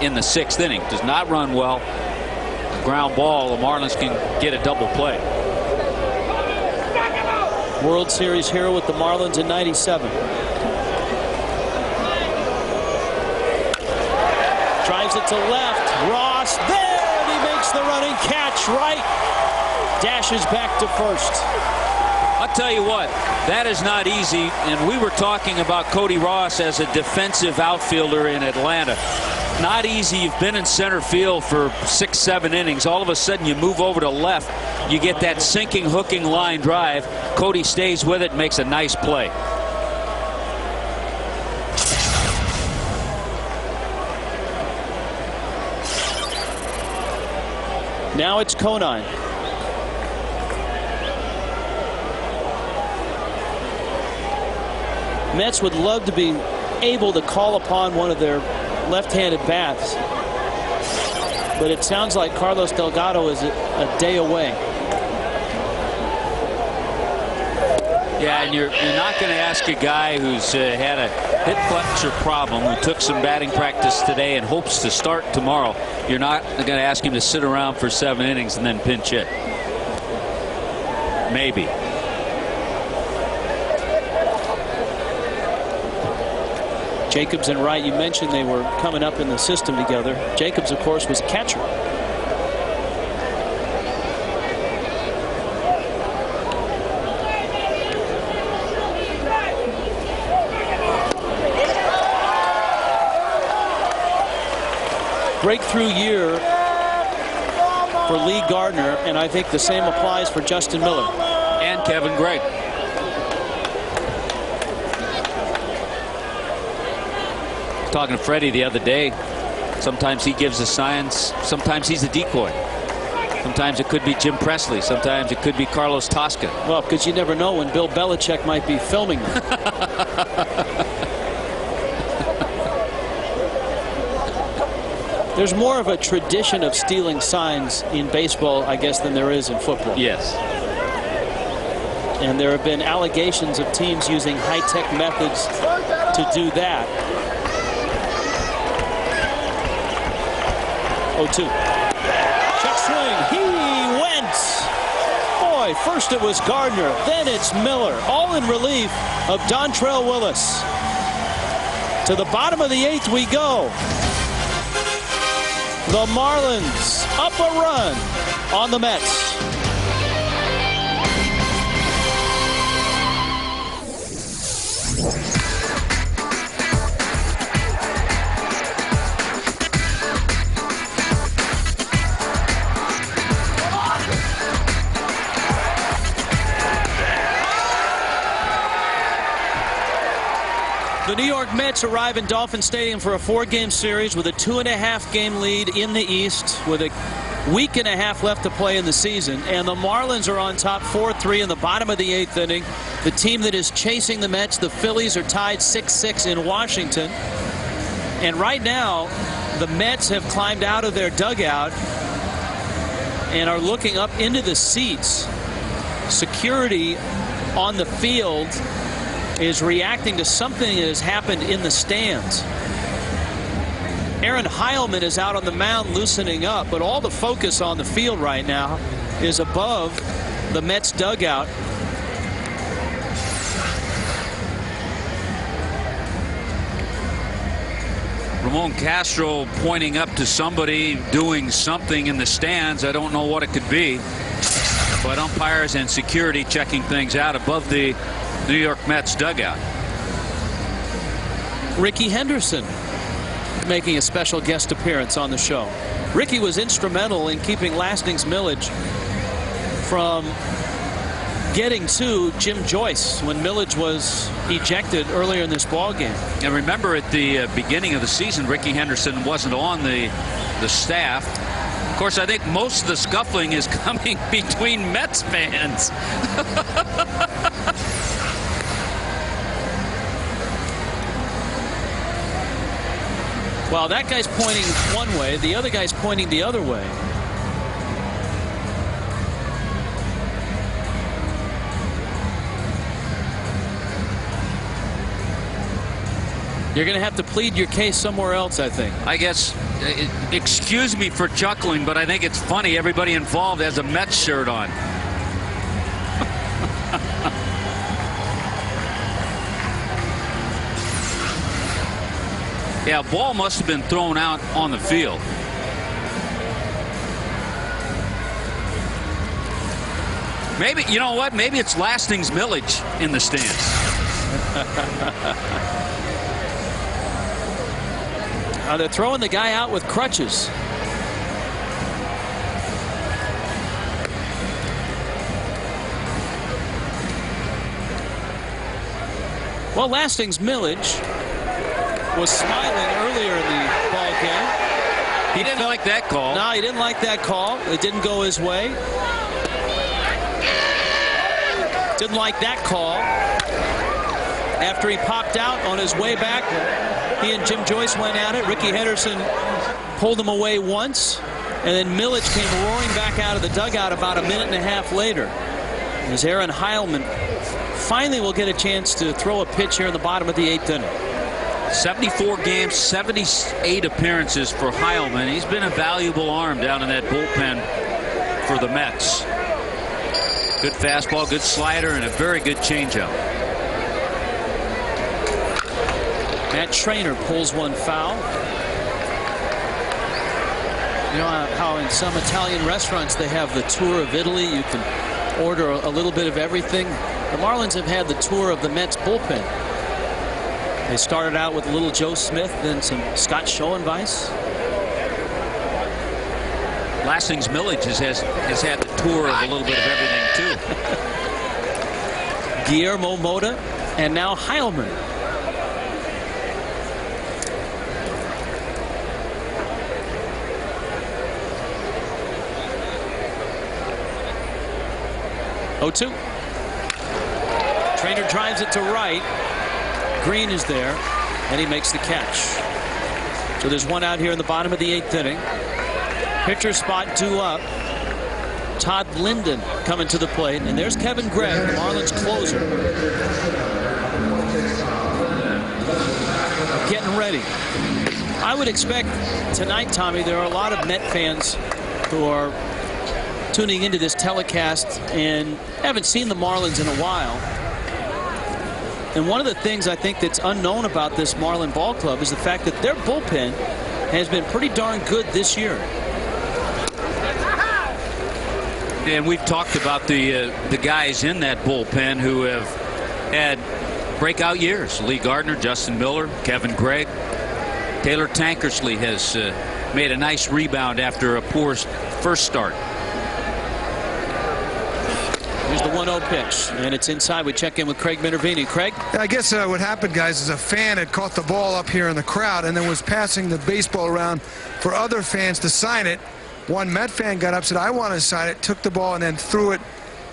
in the 6th inning. Does not run well. Ground ball, the Marlins can get a double play. World Series hero with the Marlins in '97. Drives it to left. Ross there, and he makes the running catch right. Dashes back to first. I'll tell you what, that is not easy, and we were talking about Cody Ross as a defensive outfielder in Atlanta. Not easy. You've been in center field for 6-7 innings. All of a sudden you move over to left. You get that sinking, hooking line drive. Cody stays with it and makes a nice play. Now it's Conine. Mets would love to be able to call upon one of their left-handed bats, but it sounds like Carlos Delgado is a day away. Yeah, and you're not going to ask a guy who's had a hip flexor problem, who took some batting practice today and hopes to start tomorrow. You're not going to ask him to sit around for 7 innings and then pinch hit. Maybe. Jacobs and Wright, you mentioned they were coming up in the system together. Jacobs, of course, was a catcher. Breakthrough year for Lee Gardner, and I think the same applies for Justin Miller. And Kevin Gray. Talking to Freddie the other day, sometimes he gives the signs, sometimes he's a decoy. Sometimes it could be Jim Presley, sometimes it could be Carlos Tosca. Well, because you never know when Bill Belichick might be filming them. There's more of a tradition of stealing signs in baseball, I guess, than there is in football. Yes. And there have been allegations of teams using high-tech methods to do that. 0-2. Check swing. He went. Boy, first it was Gardner, then it's Miller, all in relief of Dontrell Willis. To the bottom of the 8th we go. The Marlins up a run on the Mets. The New York Mets arrive in Dolphin Stadium for a 4-game series with a 2.5-game lead in the East with a week and a half left to play in the season. And the Marlins are on top 4-3 in the bottom of the 8th inning. The team that is chasing the Mets, the Phillies, are tied 6-6 in Washington. And right now, the Mets have climbed out of their dugout and are looking up into the seats. Security on the field is reacting to something that has happened in the stands. Aaron Heilman is out on the mound loosening up, but all the focus on the field right now is above the Mets dugout. Ramon Castro pointing up to somebody doing something in the stands. I don't know what it could be, but umpires and security checking things out above the New York Mets dugout. Ricky Henderson making a special guest appearance on the show. Ricky was instrumental in keeping Lastings Millage from getting to Jim Joyce when Millage was ejected earlier in this ball game. And remember, at the beginning of the season, Ricky Henderson wasn't on the staff. Of course, I think most of the scuffling is coming between Mets fans. Well, that guy's pointing one way, the other guy's pointing the other way. You're going to have to plead your case somewhere else, I think. I guess, excuse me for chuckling, but I think it's funny everybody involved has a Mets shirt on. Yeah, ball must have been thrown out on the field. Maybe, you know what? Maybe it's Lastings Millage in the stands. They're throwing the guy out with crutches. Well, Lastings Millage was smiling earlier in the ball game. He didn't like that call. No, he didn't like that call. It didn't go his way. Didn't like that call. After he popped out on his way back, he and Jim Joyce went at it. Ricky Henderson pulled him away once, and then Millage came roaring back out of the dugout about a minute and a half later. As Aaron Heilman finally will get a chance to throw a pitch here in the bottom of the 8th inning. 74 games, 78 appearances for Heilman. He's been a valuable arm down in that bullpen for the Mets. Good fastball, good slider, and a very good changeup. Matt Trainer pulls one foul. You know how in some Italian restaurants they have the tour of Italy. You can order a little bit of everything. The Marlins have had the tour of the Mets bullpen. They started out with little Joe Smith, then some Scott Schoenweiss. Lastings Millage has had the tour of a little bit of everything too. Guillermo Mota and now Heilman. Oh, 2. Trainer drives it to right. Green is there, and he makes the catch. So there's one out here in the bottom of the 8th inning. Pitcher spot due up. Todd Linden coming to the plate, and there's Kevin Gregg, the Marlins closer. Getting ready. I would expect tonight, Tommy, there are a lot of Met fans who are tuning into this telecast and haven't seen the Marlins in a while. And one of the things I think that's unknown about this Marlin ball club is the fact that their bullpen has been pretty darn good this year. And we've talked about the guys in that bullpen who have had breakout years. Lee Gardner, Justin Miller, Kevin Gregg. Taylor Tankersley has made a nice rebound after a poor first start. Here's the 1-0 pitch, and it's inside. We check in with Craig Minervini. Craig? I guess what happened, guys, is a fan had caught the ball up here in the crowd and then was passing the baseball around for other fans to sign it. One Met fan got up, said, I want to sign it, took the ball, and then threw it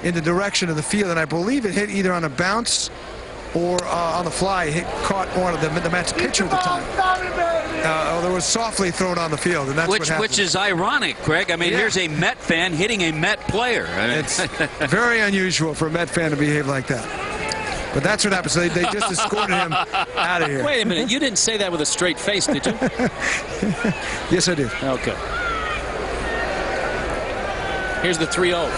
in the direction of the field. And I believe it hit either on a bounce or on the fly. It caught one of the Mets pitcher at the time. It was softly thrown on the field, and that's what happened. Which is ironic, Craig. I mean, here's a Met fan hitting a Met player. I mean, it's very unusual for a Met fan to behave like that. But that's what happened. So they just escorted him out of here. Wait a minute. You didn't say that with a straight face, did you? Yes, I did. Okay. Here's the 3-0.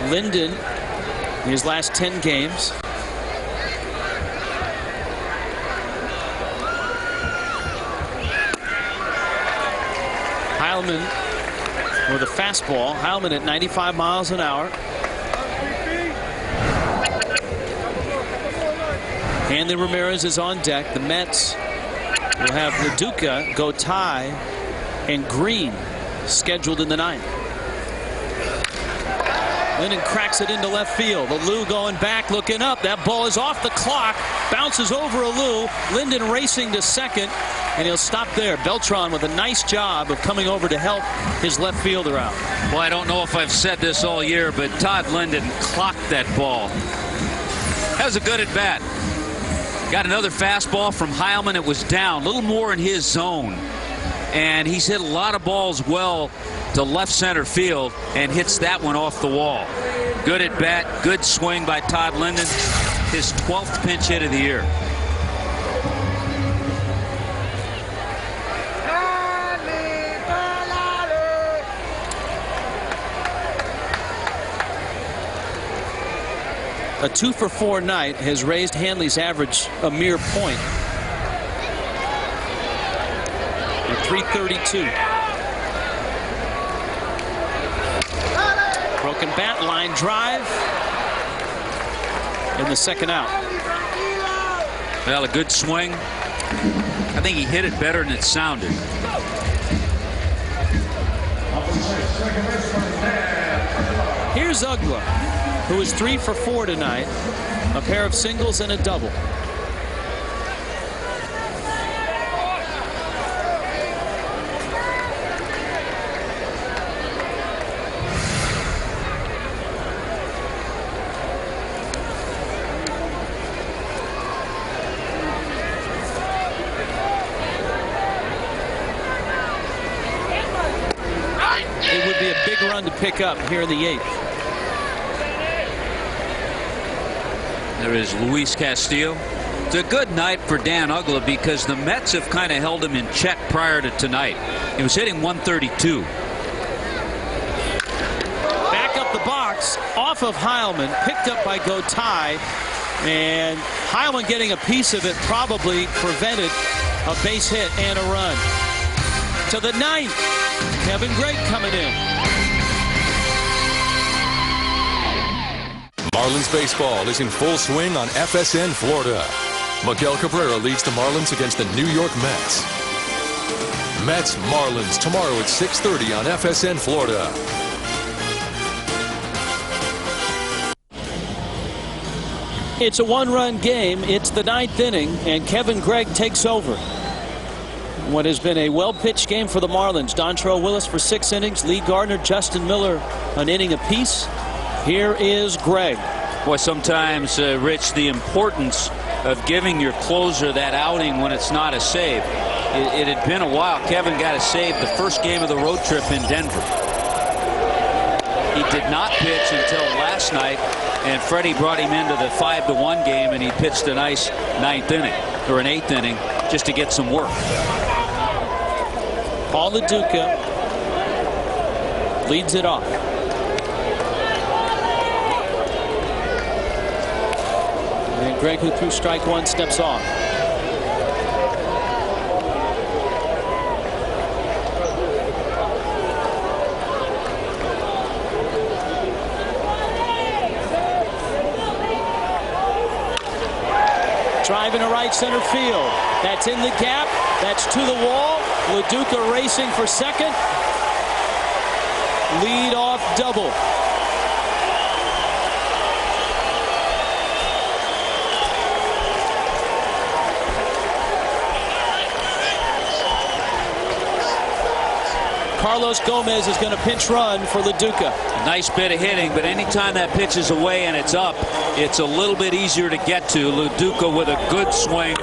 Linden, in his last 10 games, Heilman with a fastball. Heilman at 95 miles an hour. Hanley Ramirez is on deck. The Mets will have Leduca, Gotay, and Green scheduled in the ninth. Linden cracks it into left field. Alou going back, looking up. That ball is off the clock. Bounces over Alou. Linden racing to second, and he'll stop there. Beltran with a nice job of coming over to help his left fielder out. Well, I don't know if I've said this all year, but Todd Linden clocked that ball. That was a good at bat. Got another fastball from Heilman. It was down, a little more in his zone. And he's hit a lot of balls well to left center field and hits that one off the wall. Good at bat, good swing by Todd Linden. His 12th pinch hit of the year. A 2-for-4 night has raised Hanley's average a mere point. At .332. Broken bat, line drive, in the second out. Well, a good swing. I think he hit it better than it sounded. Here's Uggla, who is 3-for-4 tonight. A pair of singles and a double. It would be a big run to pick up here in the 8th. There is Luis Castillo. It's a good night for Dan Uggla because the Mets have kind of held him in check prior to tonight. He was hitting 132. Back up the box, off of Heilman, picked up by Gotay, and Heilman getting a piece of it probably prevented a base hit and a run. To the 9th, Kevin Gregg coming in. Marlins baseball is in full swing on FSN Florida. Miguel Cabrera leads the Marlins against the New York Mets. Mets Marlins tomorrow at 6:30 on FSN Florida. It's a one-run game. It's the 9th inning, and Kevin Gregg takes over. What has been a well-pitched game for the Marlins. Dontrelle Willis for 6 innings. Lee Gardner, Justin Miller an inning apiece. Here is Gregg. Boy, sometimes, Rich, the importance of giving your closer that outing when it's not a save. It had been a while. Kevin got a save the first game of the road trip in Denver. He did not pitch until last night, and Freddie brought him into the 5-1 game, and he pitched a nice 9th inning, or an 8th inning, just to get some work. Paul Leduca leads it off. And Greg, who threw strike one, steps off. Drive into right center field. That's in the gap. That's to the wall. LaDuca racing for second. Lead off double. Carlos Gomez is going to pinch run for LaDuca. Nice bit of hitting, but anytime that pitch is away and it's up, it's a little bit easier to get to. LaDuca with a good swing.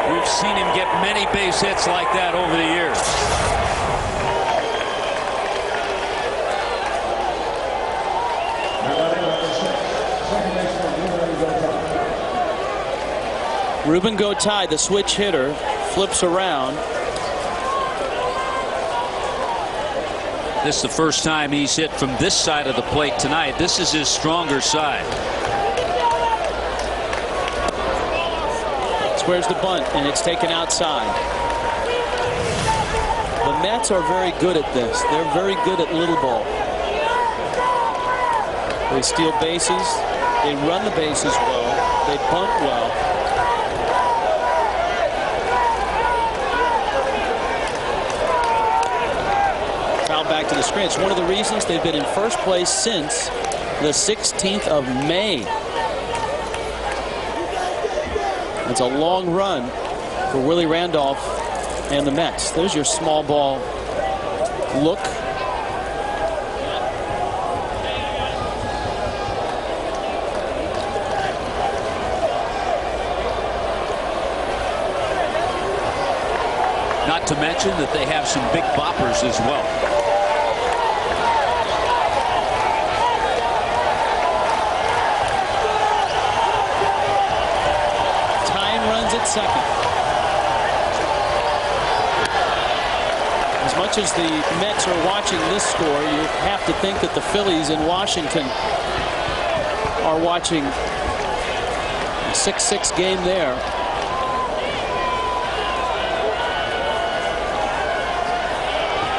We've seen him get many base hits like that over the years. Ruben Gotay, the switch hitter, flips around. This is the first time he's hit from this side of the plate tonight. This is his stronger side. Squares the bunt, and it's taken outside. The Mets are very good at this. They're very good at little ball. They steal bases. They run the bases well. They bunt well. Back to the screen. It's one of the reasons they've been in first place since the 16th of May. It's a long run for Willie Randolph and the Mets. There's your small ball look. Not to mention that they have some big boppers as well. Second. As much as the Mets are watching this score, you have to think that the Phillies in Washington are watching a 6-6 game there.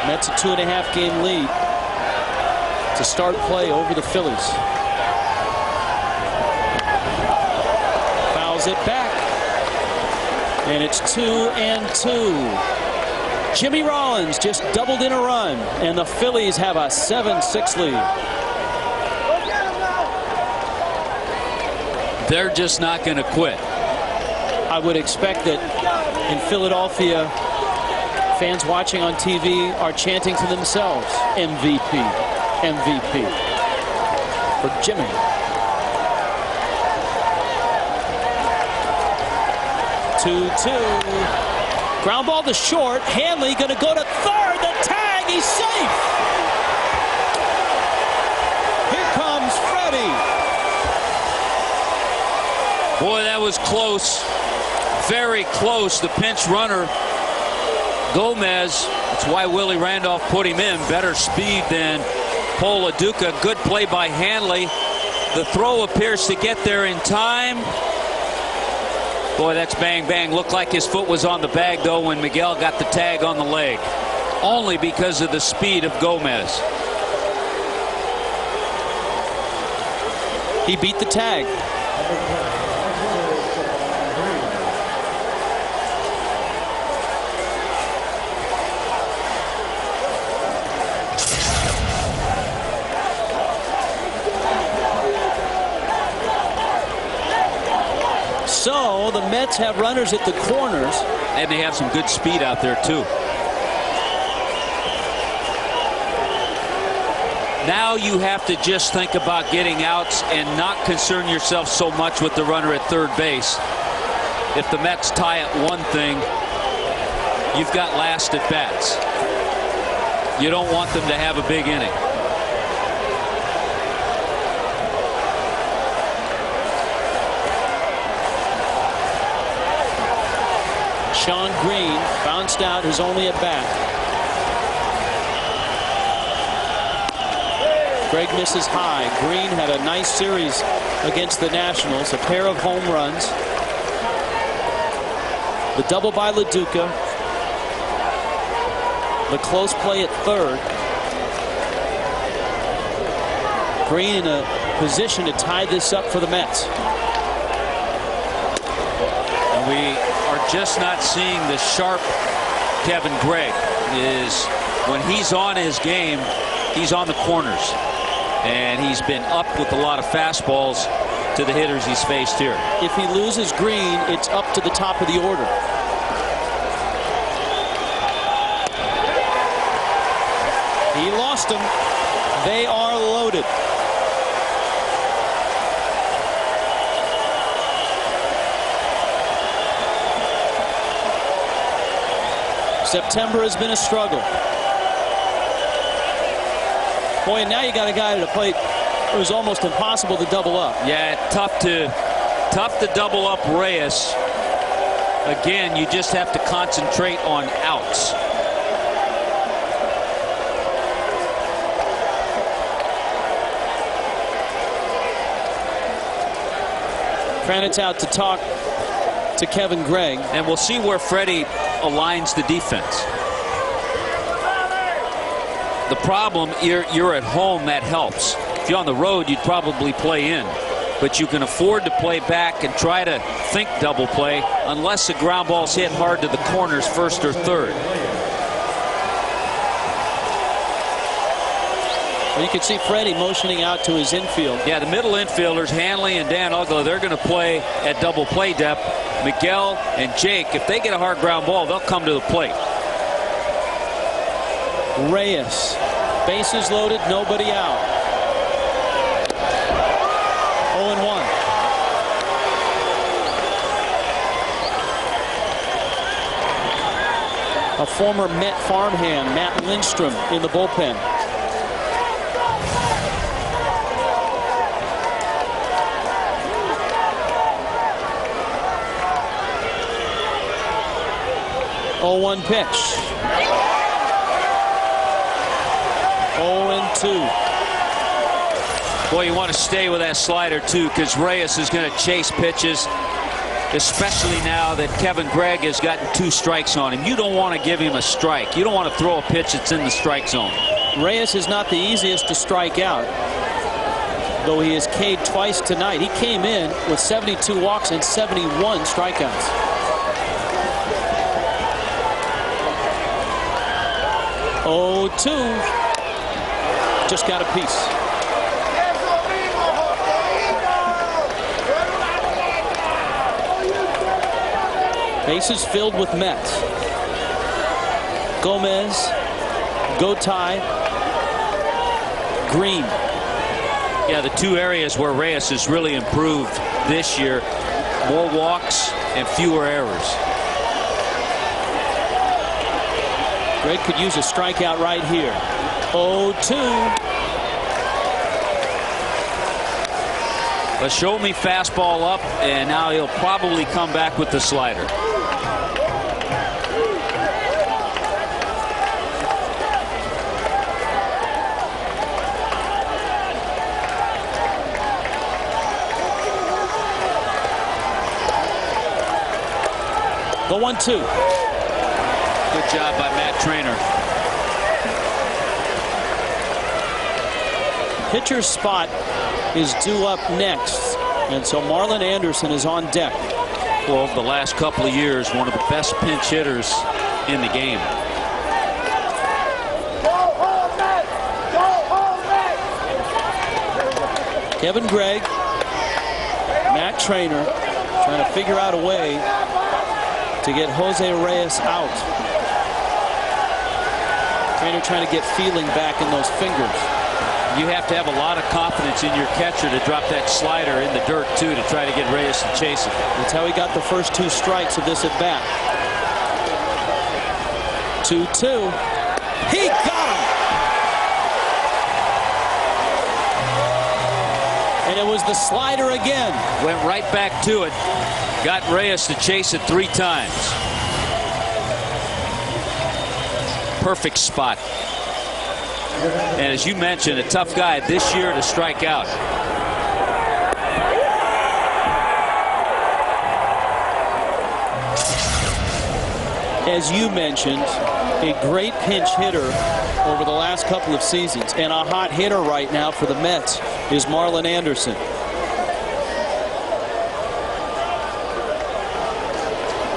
Mets a 2.5 game lead to start play over the Phillies. Fouls it back. And it's 2-2. Jimmy Rollins just doubled in a run, and the Phillies have a 7-6 lead. They're just not going to quit. I would expect that in Philadelphia, fans watching on TV are chanting to themselves, MVP, MVP for Jimmy. Ground ball to short. Hanley going to go to third. The tag. He's safe. Here comes Freddie. Boy, that was close. Very close. The pinch runner, Gomez. That's why Willie Randolph put him in. Better speed than Paul LaDuca. Good play by Hanley. The throw appears to get there in time. Boy, that's bang, bang. Looked like his foot was on the bag, though, when Miguel got the tag on the leg. Only because of the speed of Gomez. He beat the tag. So the Mets have runners at the corners. And they have some good speed out there, too. Now you have to just think about getting outs and not concern yourself so much with the runner at third base. If the Mets tie at one thing, you've got last at bats. You don't want them to have a big inning. Sean Green bounced out his only at bat. Greg misses high. Green had a nice series against the Nationals. A pair of home runs. The double by LaDuca. The close play at third. Green in a position to tie this up for the Mets. And we are just not seeing the sharp Kevin Gregg. Is when he's on his game, he's on the corners. And he's been up with a lot of fastballs to the hitters he's faced here. If he loses Green, it's up to the top of the order. He lost him. They are loaded. September has been a struggle. Boy, and now you got a guy at the plate who's almost impossible to double up. Yeah, tough to double up Reyes. Again, you just have to concentrate on outs. Kranitz out to talk to Kevin Gregg. And we'll see where Freddie aligns the defense. The problem, you're at home, that helps. If you're on the road, you'd probably play in. But you can afford to play back and try to think double play unless the ground ball's hit hard to the corners, first or third. Well, you can see Freddie motioning out to his infield. Yeah, the middle infielders, Hanley and Dan Uggla, they're going to play at double play depth. Miguel and Jake, if they get a hard ground ball, they'll come to the plate. Reyes, bases loaded, nobody out. 0-1. A former Met farmhand, Matt Lindstrom, in the bullpen. Oh, 0-1 pitch. 0-2. Boy, you want to stay with that slider too, because Reyes is going to chase pitches, especially now that Kevin Gregg has gotten 2 strikes on him. You don't want to give him a strike. You don't want to throw a pitch that's in the strike zone. Reyes is not the easiest to strike out, though he has K'd twice tonight. He came in with 72 walks and 71 strikeouts. 0-2. Just got a piece. Bases filled with Mets. Gomez, Gotay, Green. Yeah, the 2 areas where Reyes has really improved this year, more walks and fewer errors. Gregg could use a strikeout right here. 0-2. But show me fastball up, and now he'll probably come back with the slider. The 1-2. Good job by Matt Trainer. Pitcher's spot is due up next, and so Marlon Anderson is on deck. Well, the last couple of years, one of the best pinch hitters in the game. Kevin Gregg, Matt Trainer, trying to figure out a way to get Jose Reyes out. Trainer trying to get feeling back in those fingers. You have to have a lot of confidence in your catcher to drop that slider in the dirt, too, to try to get Reyes to chase it. That's how he got the first 2 strikes of this at bat. 2-2. He got him! And it was the slider again. Went right back to it. Got Reyes to chase it 3 times. Perfect spot. And as you mentioned, a tough guy this year to strike out. as you mentioned, a great pinch hitter over the last couple of seasons, and a hot hitter right now for the Mets is Marlon Anderson.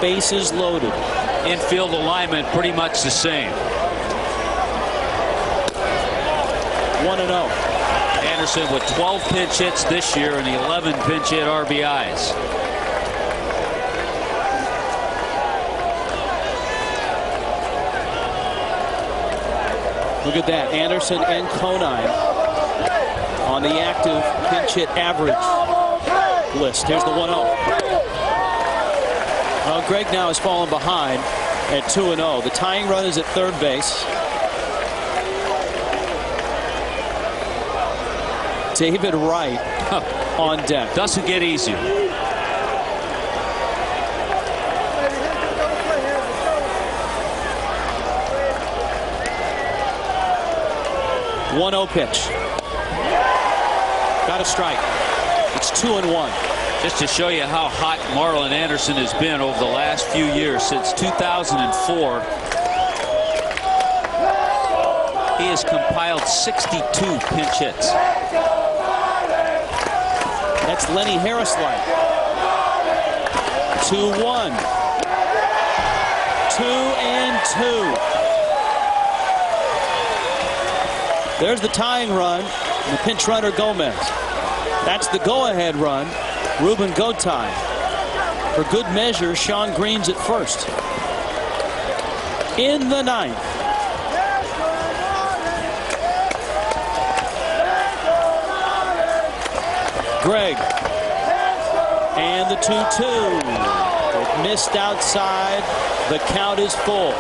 Bases loaded. Infield alignment pretty much the same. 1-0. Anderson with 12 pinch hits this year and 11 pinch hit RBIs. Look at that. Anderson and Conine on the active pinch hit average list. Here's the 1-0. Well, Greg now has fallen behind at 2-0. The tying run is at third base. David Wright on deck. Doesn't get easier. .1-0 pitch. Got a strike. It's 2-1. Just to show you how hot Marlon Anderson has been over the last few years, since 2004. He has compiled 62 pinch hits. That's Lenny Harris-like. 2-1. 2-2. There's the tying run. The pinch runner Gomez. That's the go-ahead run. Ruben Gotay. For good measure, Sean Green's at first. In the ninth. Greg. And the 2-2. It missed outside. The count is full.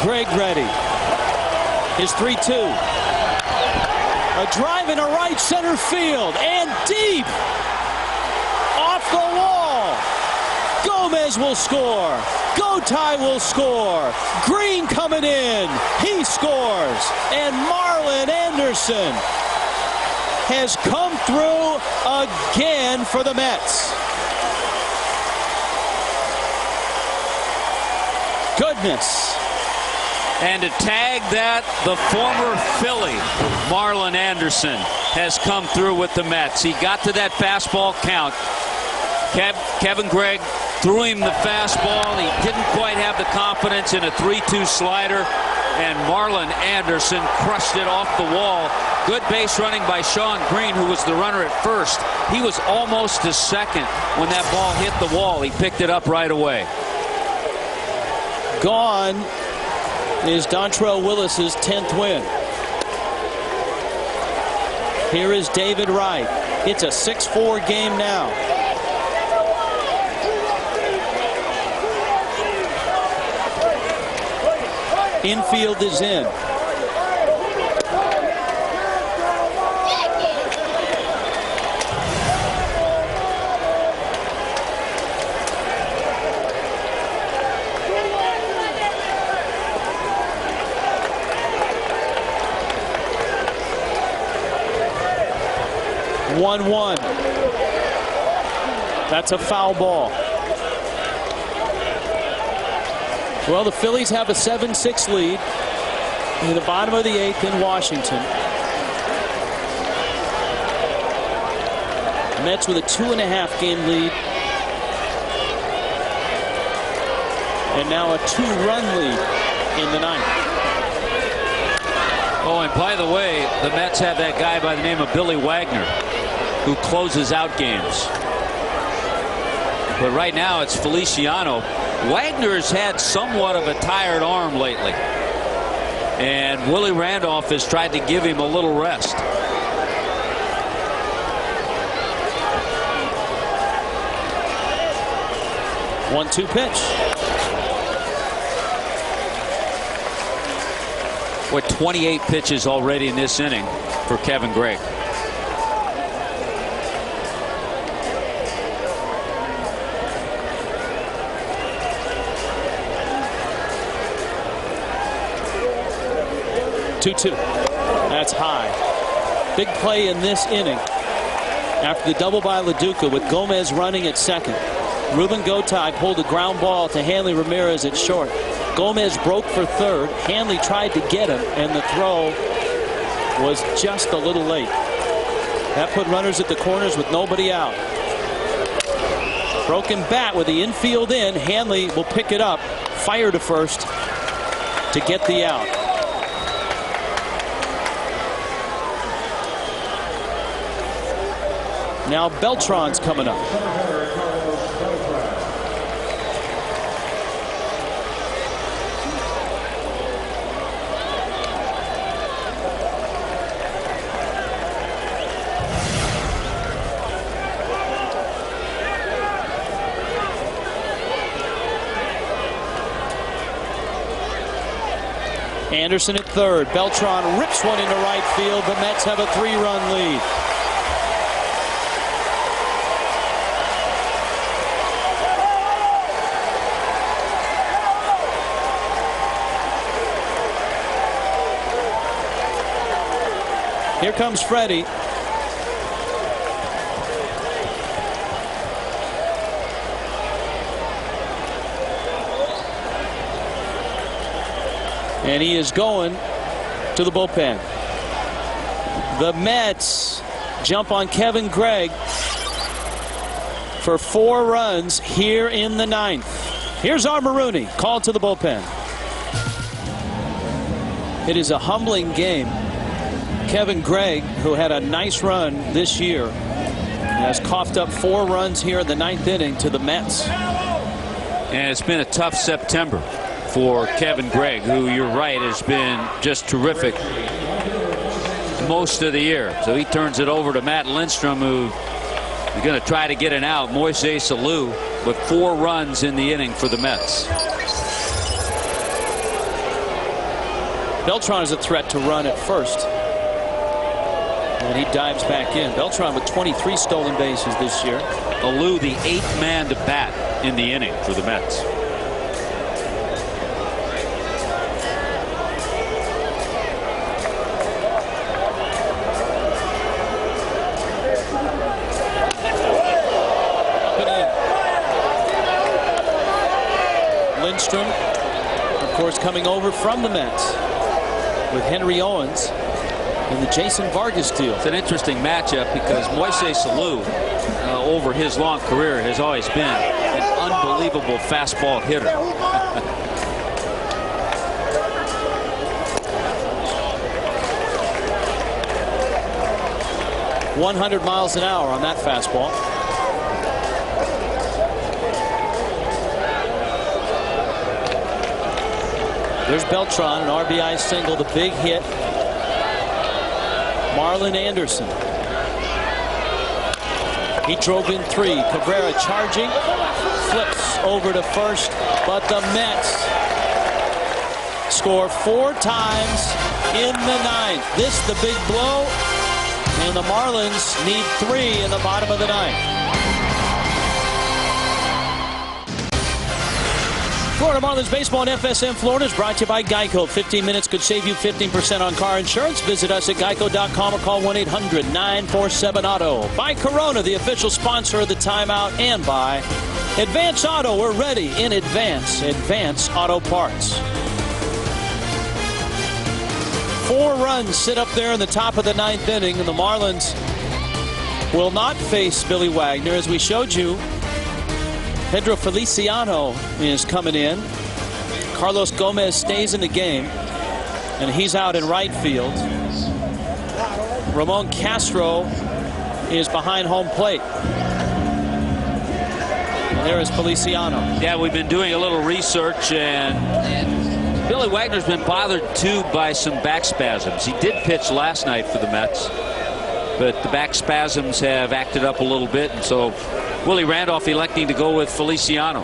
Greg ready. His 3-2. A drive in a right center field and deep. Off the wall. Gomez will score. Gotay will score. Green coming in. He scores. And Marlon Anderson has come through again for the Mets. Goodness. And to tag that, the former Philly, Marlon Anderson, has come through with the Mets. He got to that fastball count. Kevin Gregg threw him the fastball. He didn't quite have the confidence in a 3-2 slider. And Marlon Anderson crushed it off the wall. Good base running by Sean Green, who was the runner at first. He was almost to second when that ball hit the wall. He picked it up right away. Gone is Dontrelle Willis's 10th win. Here is David Wright. It's a 6-4 game now. Infield is in. One. That's a foul ball. Well, the Phillies have a 7-6 lead in the bottom of the 8th in Washington. Mets with a 2.5 game lead. And now a 2-run lead in the 9th. Oh, and by the way, the Mets have that guy by the name of Billy Wagner, who closes out games. But right now it's Feliciano. Wagner's had somewhat of a tired arm lately. And Willie Randolph has tried to give him a little rest. One-two pitch. With 28 pitches already in this inning for Kevin Gregg. 2-2. That's high. Big play in this inning. After the double by LaDuca with Gomez running at second. Ruben Gotay pulled a ground ball to Hanley Ramirez at short. Gomez broke for third. Hanley tried to get him, and the throw was just a little late. That put runners at the corners with nobody out. Broken bat with the infield in. Hanley will pick it up, fire to first to get the out. Now Beltran's coming up. Anderson at third. Beltran rips one into right field. The Mets have a 3-run lead. Here comes Freddie. And he is going to the bullpen. The Mets jump on Kevin Gregg for 4 runs here in the 9th. Here's Armarooney called to the bullpen. It is a humbling game. Kevin Gregg, who had a nice run this year, has coughed up 4 runs here in the 9th inning to the Mets. And it's been a tough September for Kevin Gregg, who, you're right, has been just terrific most of the year. So he turns it over to Matt Lindstrom, who is going to try to get an out. Moises Alou, but 4 runs in the inning for the Mets. Beltran is a threat to run at first. And he dives back in. Beltran with 23 stolen bases this year. Alou, the 8th man to bat in the inning for the Mets. Lindstrom, of course, coming over from the Mets with Henry Owens in the Jason Vargas deal. It's an interesting matchup because Moises Alou, over his long career, has always been an unbelievable fastball hitter. 100 miles an hour on that fastball. There's Beltran, an RBI single, the big hit. Marlon Anderson. He drove in 3. Cabrera charging, flips over to first, but the Mets score 4 times in the 9th. This the big blow, and the Marlins need 3 in the bottom of the 9th. Florida Marlins Baseball on FSM Florida is brought to you by Geico. 15 minutes could save you 15% on car insurance. Visit us at geico.com or call 1-800-947-AUTO. By Corona, the official sponsor of the timeout, and by Advance Auto. We're ready in advance. Advance Auto Parts. 4 runs sit up there in the top of the 9th inning, and the Marlins will not face Billy Wagner. As we showed you, Pedro Feliciano is coming in. Carlos Gomez stays in the game, and he's out in right field. Ramon Castro is behind home plate. And there is Feliciano. Yeah, we've been doing a little research, and Billy Wagner's been bothered too by some back spasms. He did pitch last night for the Mets, but the back spasms have acted up a little bit, and so Willie Randolph electing to go with Feliciano.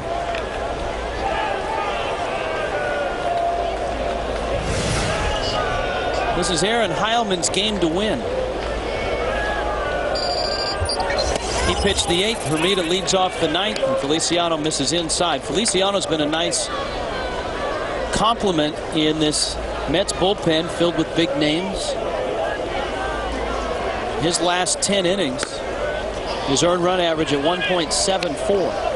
This is Aaron Heilman's game to win. He pitched the 8th. Hermida leads off the 9th, and Feliciano misses inside. Feliciano's been a nice complement in this Mets bullpen filled with big names. His last 10 innings, his earned run average at 1.74.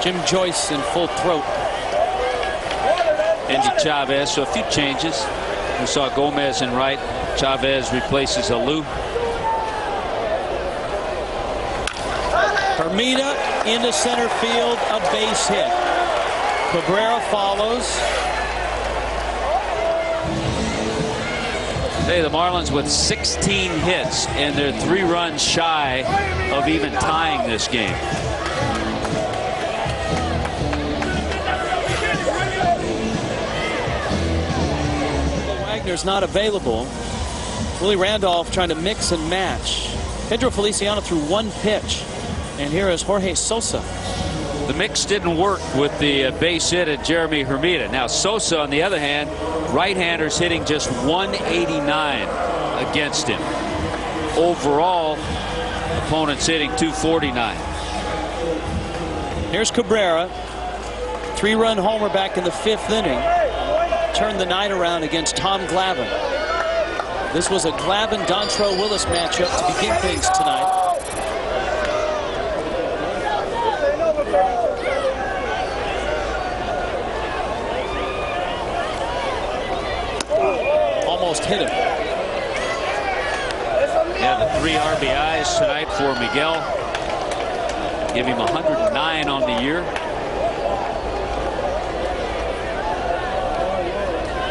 Jim Joyce in full throat. Andy Chavez, so a few changes. We saw Gomez in right. Chavez replaces Alou. Hermida into center field, a base hit. Cabrera follows. Hey, the Marlins with 16 hits, and they're 3 runs shy of even tying this game. Wagner's not available. Willie Randolph trying to mix and match. Pedro Feliciano threw 1 pitch. And here is Jorge Sosa. The mix didn't work with the base hit at Jeremy Hermida. Now Sosa, on the other hand, right-handers hitting just 189 against him. Overall, opponents hitting 249. Here's Cabrera. 3-run homer back in the 5th inning. Turned the night around against Tom Glavine. This was a Glavine-Dontrelle Willis matchup to begin things tonight. Almost hit him. Yeah, the 3 RBIs tonight for Miguel. Give him 109 on the year.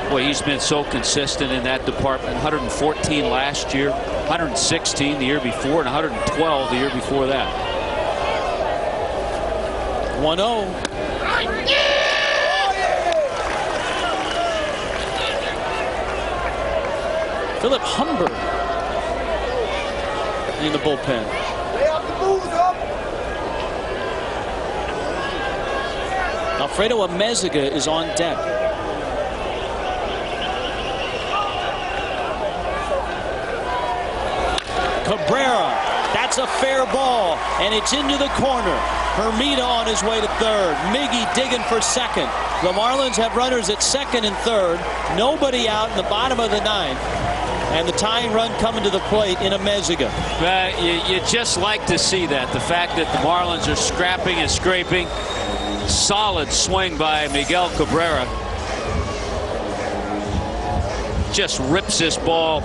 Boy, he's been so consistent in that department. 114 last year, 116 the year before, and 112 the year before that. 1-0. Philip Humber in the bullpen. Alfredo Amezaga is on deck. Cabrera, that's a fair ball, and it's into the corner. Hermida on his way to third. Miggy digging for second. The Marlins have runners at second and third. Nobody out in the bottom of the 9th. And the tying run coming to the plate in Amezaga. You just like to see that. The fact that the Marlins are scrapping and scraping. Solid swing by Miguel Cabrera. Just rips this ball.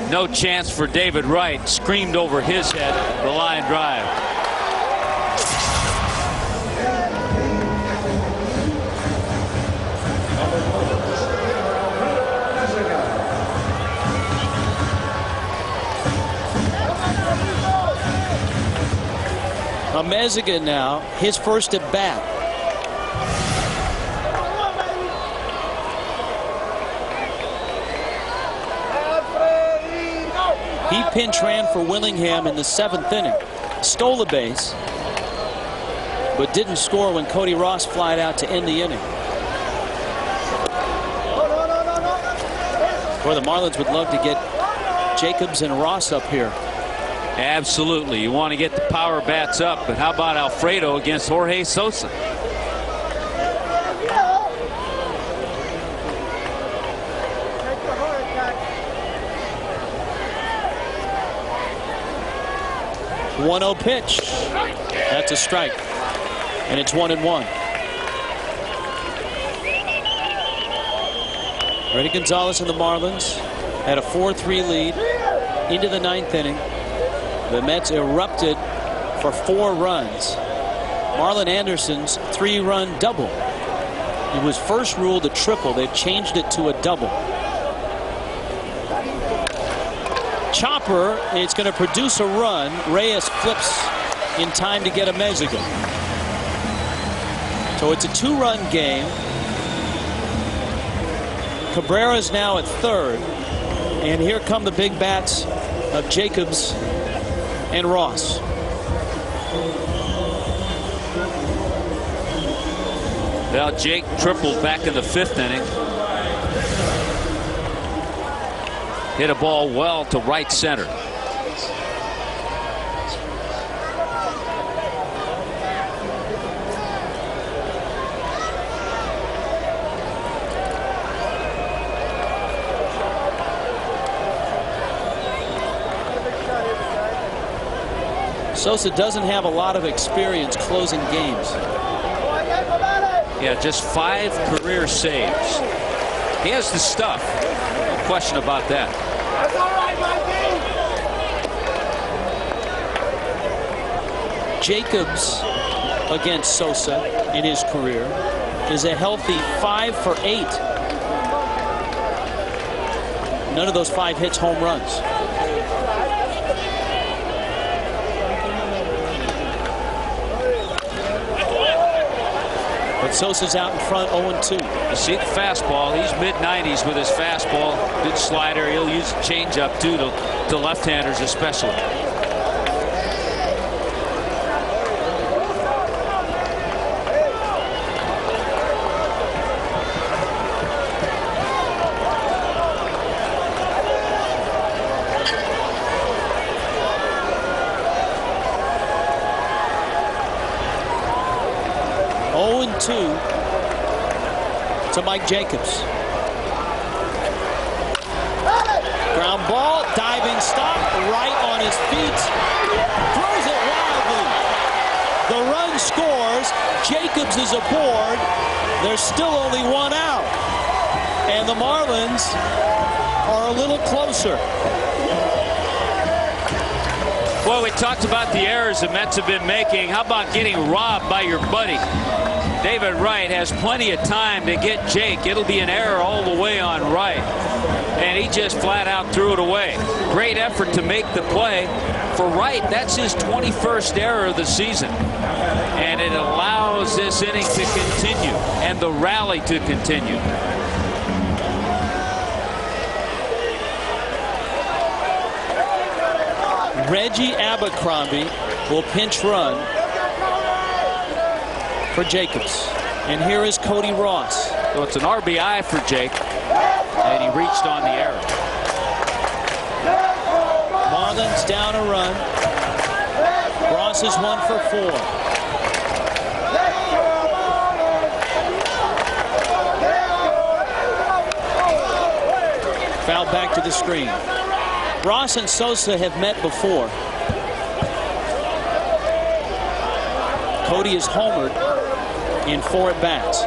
No chance for David Wright. Screamed over his head. The line drive. Amezaga now, his first at bat. He pinch ran for Willingham in the 7th inning. Stole a base, but didn't score when Cody Ross flied out to end the inning. Boy, the Marlins would love to get Jacobs and Ross up here. Absolutely. You want to get the power bats up, but how about Alfredo against Jorge Sosa? .1-0 pitch. That's a strike. And it's 1-1. Reddy Gonzalez and the Marlins had a 4-3 lead into the 9th inning. The Mets erupted for 4 runs. Marlon Anderson's 3-run double. It was first ruled a triple. They've changed it to a double. Chopper, it's going to produce a run. Reyes flips in time to get Amezaga. So it's a 2-run game. Cabrera's now at third. And here come the big bats of Jacobs and Ross. Well, Jake tripled back in the 5th inning. hit a ball well to right center. Sosa doesn't have a lot of experience closing games. Yeah, just 5 career saves. He has the stuff. No question about that. That's all right, Mikey. Jacobs against Sosa in his career is a healthy 5 for 8. None of those 5 hits home runs. But Sosa's out in front 0-2. You see the fastball. He's mid-90s with his fastball. Good slider. He'll use a changeup too to left-handers especially. To Mike Jacobs. Ground ball, diving stop, right on his feet. Throws it wildly. The run scores. Jacobs is aboard. There's still only 1 out. And the Marlins are a little closer. Well, we talked about the errors the Mets have been making. How about getting robbed by your buddy? David Wright has plenty of time to get Jake. It'll be an error all the way on Wright. And he just flat out threw it away. Great effort to make the play. For Wright, that's his 21st error of the season. And it allows this inning to continue and the rally to continue. Reggie Abercrombie will pinch run for Jacobs. And here is Cody Ross. So it's an RBI for Jake. And he reached on the error. Marlins down a run. Ross is 1 for 4. Foul back to the screen. Ross and Sosa have met before. Cody is homered in 4 at-bats.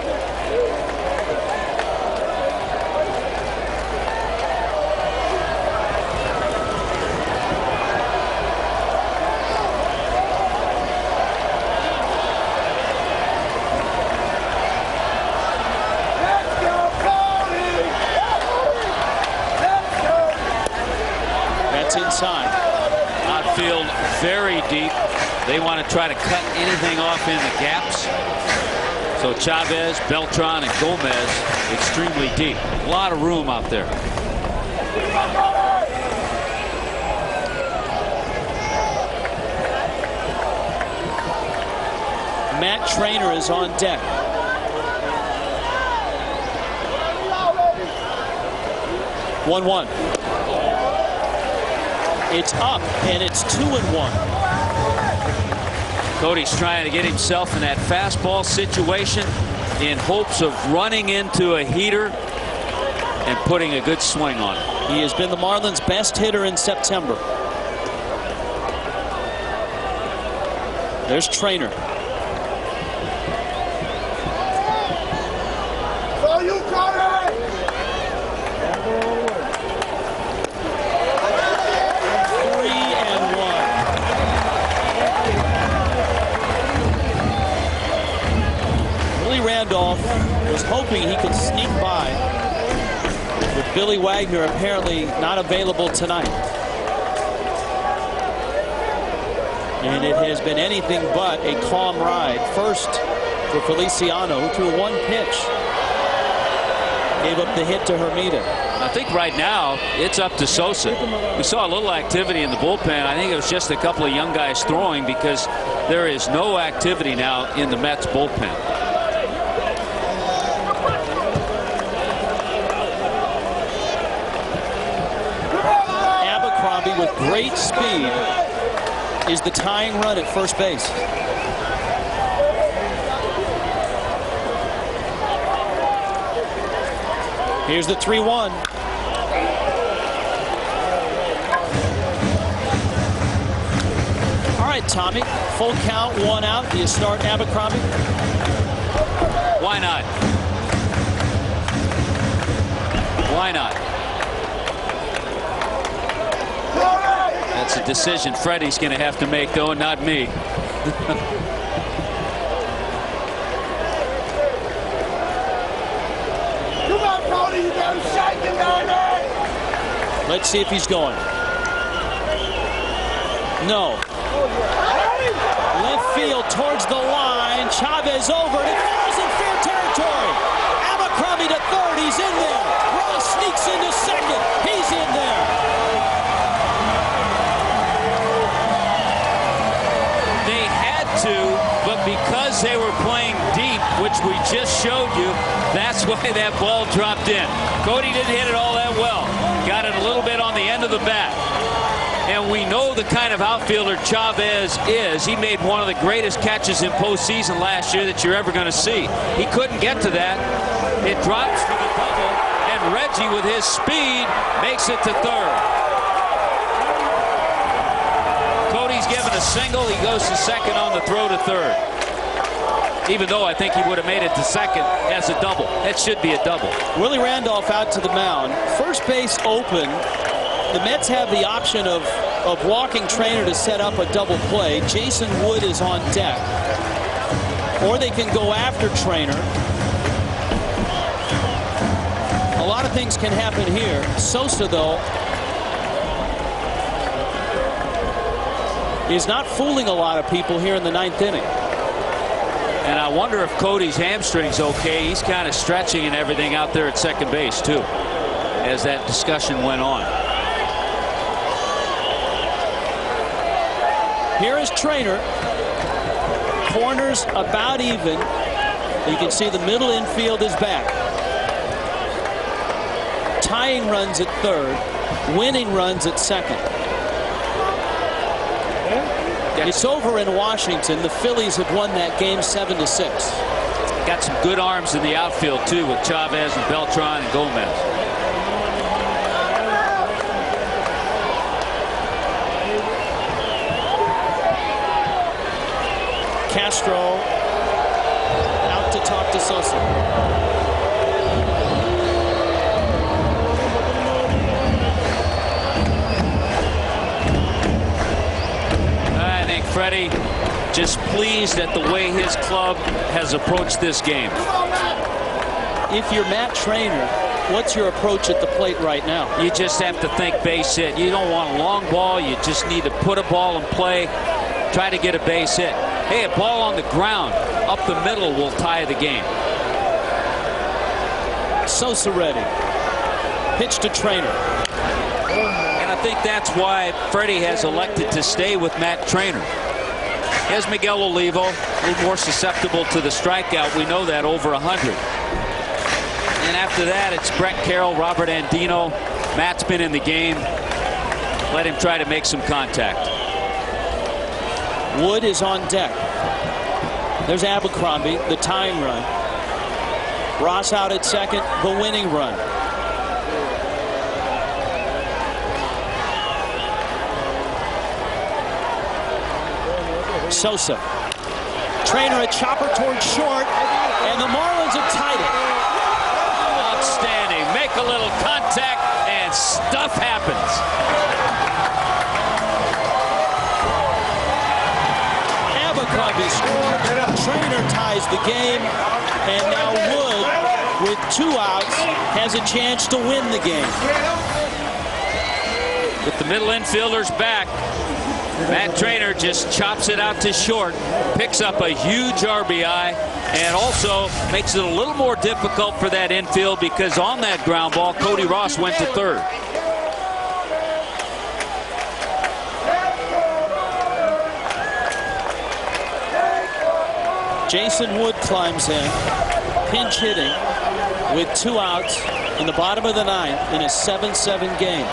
That's inside. Outfield very deep. They want to try to cut anything off in the gaps. So Chavez, Beltran, and Gomez extremely deep. A lot of room out there. Matt Trainer is on deck. One. It's up, and it's 2-1. Cody's trying to get himself in that fastball situation in hopes of running into a heater and putting a good swing on it. He has been the Marlins' best hitter in September. There's Trainer. So you got it! 3-1. Willie Randolph was hoping he could sneak by, with Billy Wagner apparently not available tonight. And it has been anything but a calm ride. First for Feliciano, who threw 1 pitch. Gave up the hit to Hermida. I think right now it's up to Sosa. We saw a little activity in the bullpen. I think it was just a couple of young guys throwing because there is no activity now in the Mets bullpen. great speed is the tying run at first base. Here's the 3-1. All right, Tommy. Full count, 1 out. Do you start Abercrombie? Why not? Why not? That's a decision Freddie's going to have to make, though, not me. Let's see if he's going. No. Left field towards the line. Chavez over, and it falls in fair territory. Abercrombie to third. He's in there. Ross sneaks into second. He's in there. They had to, but because they were playing deep, which we just showed you, that's why that ball dropped in. Cody didn't hit it all that well. Got it a little bit on the end of the bat. And we know the kind of outfielder Chavez is. He made one of the greatest catches in postseason last year that you're ever going to see. He couldn't get to that. It drops for the double, and Reggie, with his speed, makes it to third. Cody's given a single. He goes to second on the throw to third. Even though I think he would have made it to second as a double. That should be a double. Willie Randolph out to the mound. First base open. The Mets have the option of walking Trainer to set up a double play. Jason Wood is on deck. Or they can go after Trainer. A lot of things can happen here. Sosa, though, is not fooling a lot of people here in the 9th inning. And I wonder if Cody's hamstring's okay. He's kind of stretching and everything out there at second base, too, as that discussion went on. Here is Trainer. Corners about even. You can see the middle infield is back. Tying runs at third. Winning runs at second. It's over in Washington. The Phillies have won that game 7-6. Got some good arms in the outfield, too, with Chavez and Beltran and Gomez. Castro out to talk to Sosa. I think Freddie just pleased at the way his club has approached this game. If you're Matt Trainer, what's your approach at the plate right now? You just have to think base hit. You don't want a long ball. You just need to put a ball in play, try to get a base hit. Hey, a ball on the ground up the middle will tie the game. Sosa ready. Pitch to Trainer. And I think that's why Freddie has elected to stay with Matt Trainer. Here's Miguel Olivo, a little more susceptible to the strikeout. We know that, over 100. And after that, it's Brett Carroll, Robert Andino. Matt's been in the game. Let him try to make some contact. Wood is on deck. There's Abercrombie, the tying run. Ross out at second, the winning run. Sosa. Trainer a chopper towards short, and the Marlins have tied it. Outstanding. Make a little contact, and stuff happens. Abercrombie scored. Trainer ties the game, and now Wood, with 2 outs, has a chance to win the game. With the middle infielders back, Matt Trainer just chops it out to short, picks up a huge RBI, and also makes it a little more difficult for that infield because on that ground ball, Cody Ross went to third. Jason Wood climbs in, pinch hitting with 2 outs in the bottom of the 9th in a 7-7 game.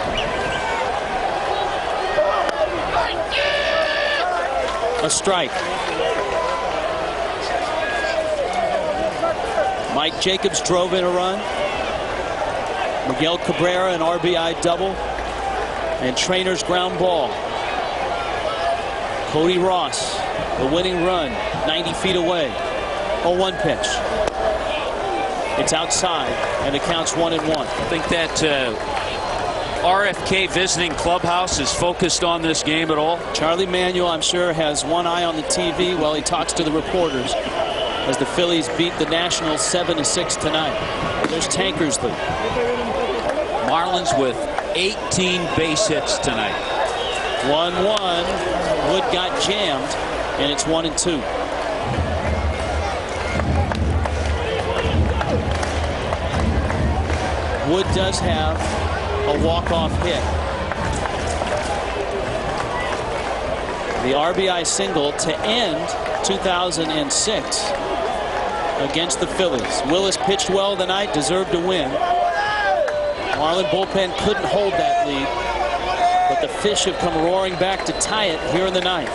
A strike. Mike Jacobs drove in a run. Miguel Cabrera an RBI double. And Trainer's ground ball. Cody Ross, the winning run, 90 feet away. 0-1 pitch. It's outside, and the count's 1-1. I think that RFK visiting clubhouse is focused on this game at all. Charlie Manuel, I'm sure, has one eye on the TV while he talks to the reporters as the Phillies beat the Nationals 7-6 tonight. There's Tankersley. Marlins with 18 base hits tonight. 1-1. Wood got jammed, and it's 1-2. Wood does have a walk-off hit. The RBI single to end 2006 against the Phillies. Willis pitched well tonight, deserved to win. Marlin bullpen couldn't hold that lead, but the Fish have come roaring back to tie it here in the ninth.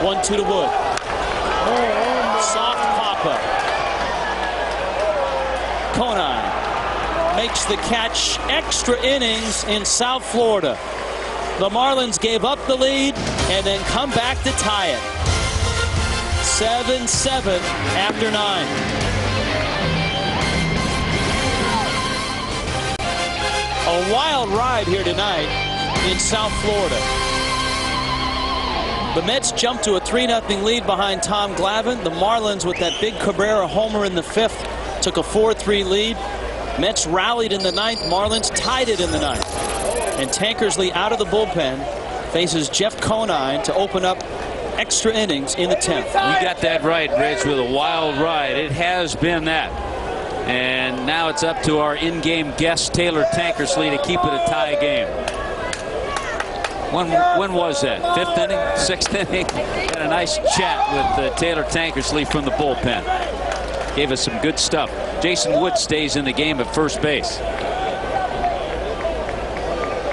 1-2 to Wood. Soft pop-up. Conine makes the catch. Extra innings in South Florida. The Marlins gave up the lead and then come back to tie it. 7-7 after 9. A wild ride here tonight in South Florida. The Mets jumped to a 3-0 lead behind Tom Glavine. The Marlins, with that big Cabrera homer in the 5th, took a 4-3 lead. Mets rallied in the 9th. Marlins tied it in the 9th. And Tankersley out of the bullpen faces Jeff Conine to open up extra innings in the 10th. You got that right, Rich, with a wild ride. It has been that. And now it's up to our in-game guest, Taylor Tankersley, to keep it a tie game. When was that? 5th inning? 6th inning? Had a nice chat with Taylor Tankersley from the bullpen. Gave us some good stuff. Jason Wood stays in the game at first base.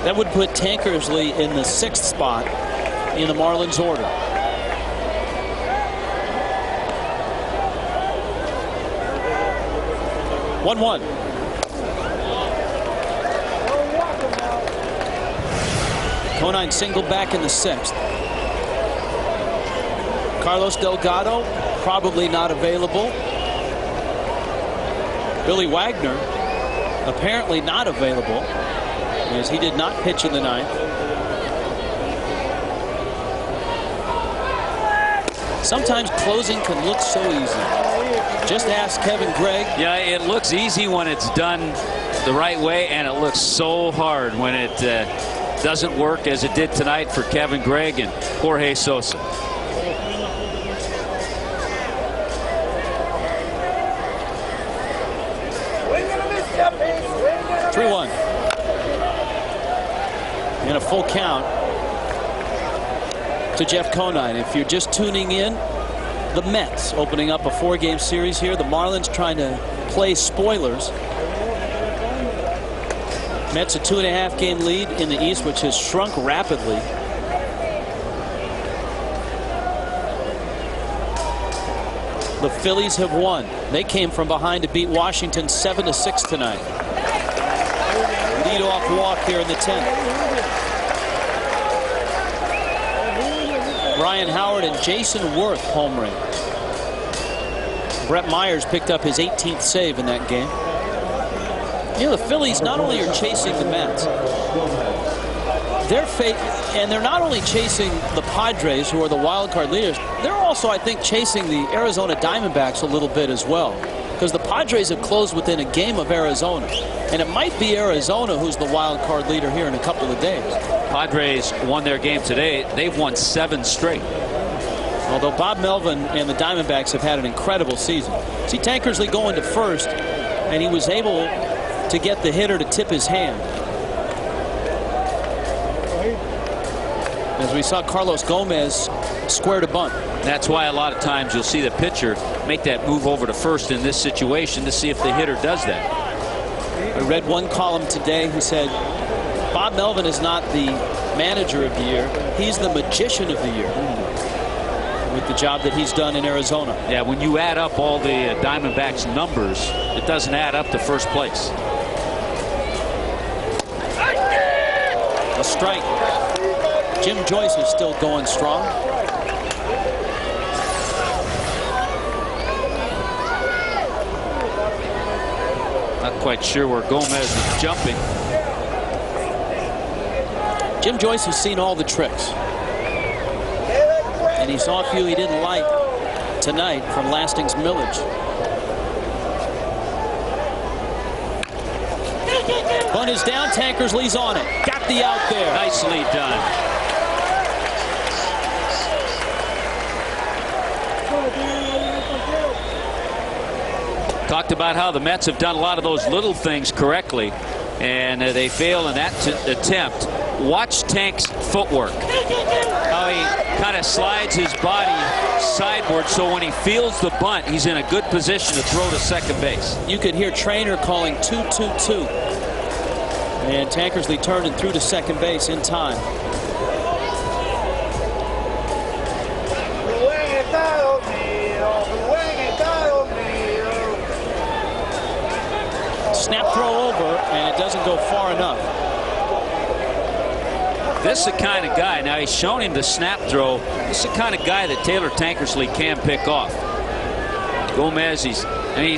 That would put Tankersley in the 6th spot in the Marlins order. One. Conine singled back in the 6th. Carlos Delgado probably not available. Billy Wagner apparently not available, as he did not pitch in the 9th. Sometimes closing can look so easy. Just ask Kevin Gregg. Yeah, it looks easy when it's done the right way, and it looks so hard when it doesn't work, as it did tonight for Kevin Gregg and Jorge Sosa. 3-1. And a full count to Jeff Conine. If you're just tuning in, the Mets opening up a 4-game series here. The Marlins trying to play spoilers. Mets a 2.5-game lead in the East, which has shrunk rapidly. The Phillies have won. They came from behind to beat Washington 7-6 tonight. Lead-off walk here in the 10th. Ryan Howard and Jason Worth homering. Brett Myers picked up his 18th save in that game. You know, the Phillies not only are chasing the Mets, they're not only chasing the Padres, who are the wild card leaders, they're also, I think, chasing the Arizona Diamondbacks a little bit as well, because the Padres have closed within a game of Arizona, and it might be Arizona who's the wild card leader here in a couple of days. Padres won their game today. They've won 7 straight. Although Bob Melvin and the Diamondbacks have had an incredible season. See Tankersley going to first, and he was able to get the hitter to tip his hand. As we saw Carlos Gomez square to bunt. That's why a lot of times you'll see the pitcher make that move over to first in this situation to see if the hitter does that. I read one column today who said Bob Melvin is not the Manager of the Year. He's the Magician of the Year with the job that he's done in Arizona. Yeah, when you add up all the Diamondbacks numbers, it doesn't add up to first place. A strike. Jim Joyce is still going strong. Not quite sure where Gomez is jumping. Jim Joyce has seen all the tricks. And he saw a few he didn't like tonight from Lasting's Millage. Bunt is down. Tankersley's on it. Got the out there. Nicely done. Talked about how the Mets have done a lot of those little things correctly, and they fail in that attempt. Watch Tank's footwork. How he kind of slides his body sideward, so when he feels the bunt, he's in a good position to throw to second base. You could hear Trainer calling 2-2-2. And Tankersley turned and threw to second base in time. Snap throw over, and it doesn't go far enough. This is the kind of guy, now he's shown him the snap throw, this is the kind of guy that Taylor Tankersley can pick off. Gomez, he's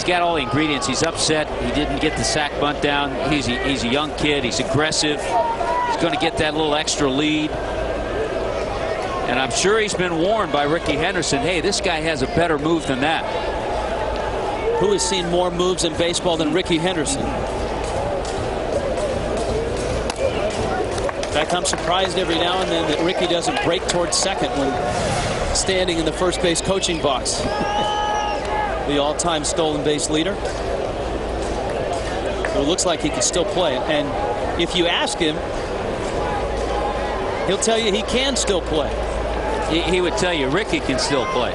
got all the ingredients. He's upset. He didn't get the sac bunt down. He's a young kid. He's aggressive. He's going to get that little extra lead. And I'm sure he's been warned by Ricky Henderson, hey, this guy has a better move than that. Who has seen more moves in baseball than Ricky Henderson? In fact, I'm surprised every now and then that Ricky doesn't break towards second when standing in the first base coaching box. The all-time stolen base leader. So it looks like he can still play. And if you ask him, he'll tell you he can still play. He would tell you Ricky can still play.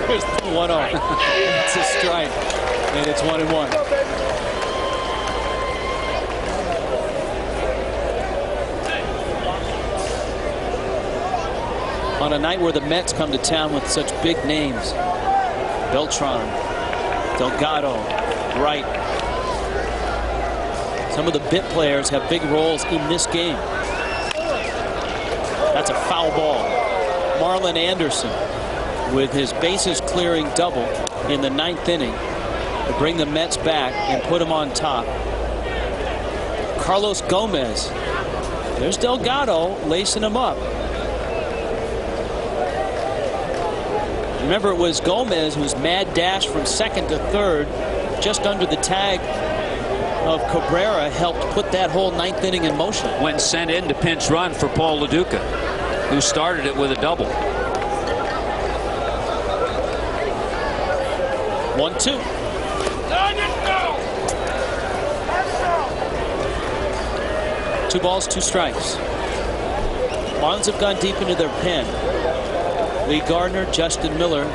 Here's the 1-0. It's a strike, and it's 1-1. On a night where the Mets come to town with such big names, Beltran, Delgado, Wright. Some of the bit players have big roles in this game. That's a foul ball. Marlon Anderson with his bases clearing double in the 9th inning to bring the Mets back and put them on top. Carlos Gomez. There's Delgado lacing him up. Remember, it was Gomez whose mad dash from second to third, just under the tag of Cabrera, helped put that whole 9th inning in motion. Went sent in to pinch run for Paul LaDuca, who started it with a double. 1-2. Two balls, two strikes. Marlins have gone deep into their pen. Lee Gardner, Justin Miller.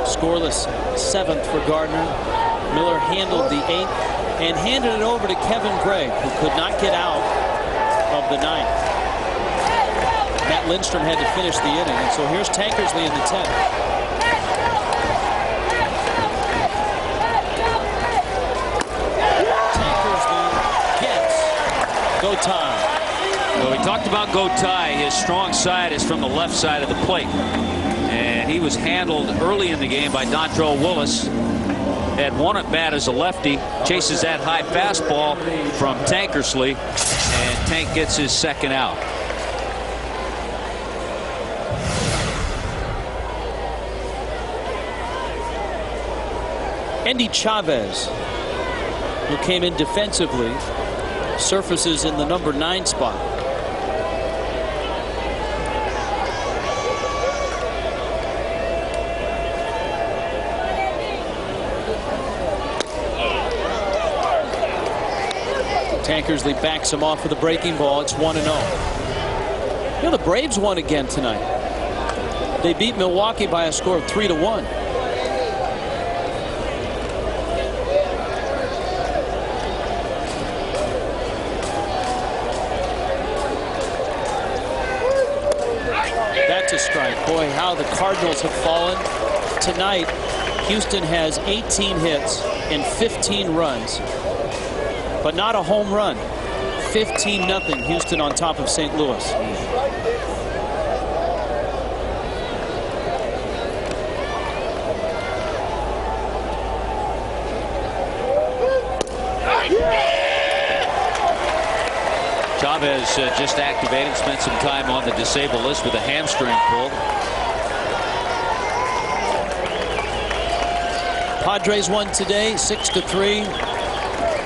Scoreless 7th for Gardner. Miller handled the 8th and handed it over to Kevin Gray, who could not get out of the 9th. Matt Lindstrom had to finish the inning, and so here's Tankersley in the 10th. Tankersley gets go time. Well, we talked about Gotay. His strong side is from the left side of the plate. And he was handled early in the game by Dontrell Willis. Had one at bat as a lefty. Chases that high fastball from Tankersley. And Tank gets his second out. Endy Chavez, who came in defensively, surfaces in the number 9 spot. Tankersley backs him off with a breaking ball. It's 1-0. You know, the Braves won again tonight. They beat Milwaukee by a score of 3-1. to strike. Boy, how the Cardinals have fallen. Tonight, Houston has 18 hits and 15 runs, but not a home run. 15-0 Houston on top of St. Louis. Chavez just activated, spent some time on the disabled list with a hamstring pull. Padres won today 6-3.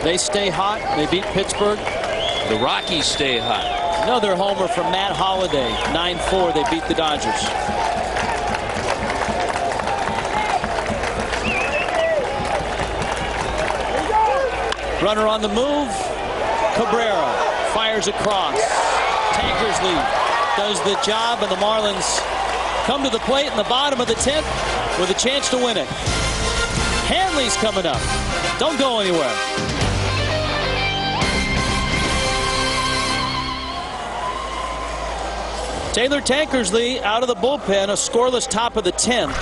They stay hot. They beat Pittsburgh. The Rockies stay hot. Another homer from Matt Holliday. 9-4. They beat the Dodgers. Runner on the move. Cabrera fires across. Tankersley does the job, and the Marlins come to the plate in the bottom of the 10th with a chance to win it. Hanley's coming up. Don't go anywhere. Taylor Tankersley out of the bullpen, a scoreless top of the 10th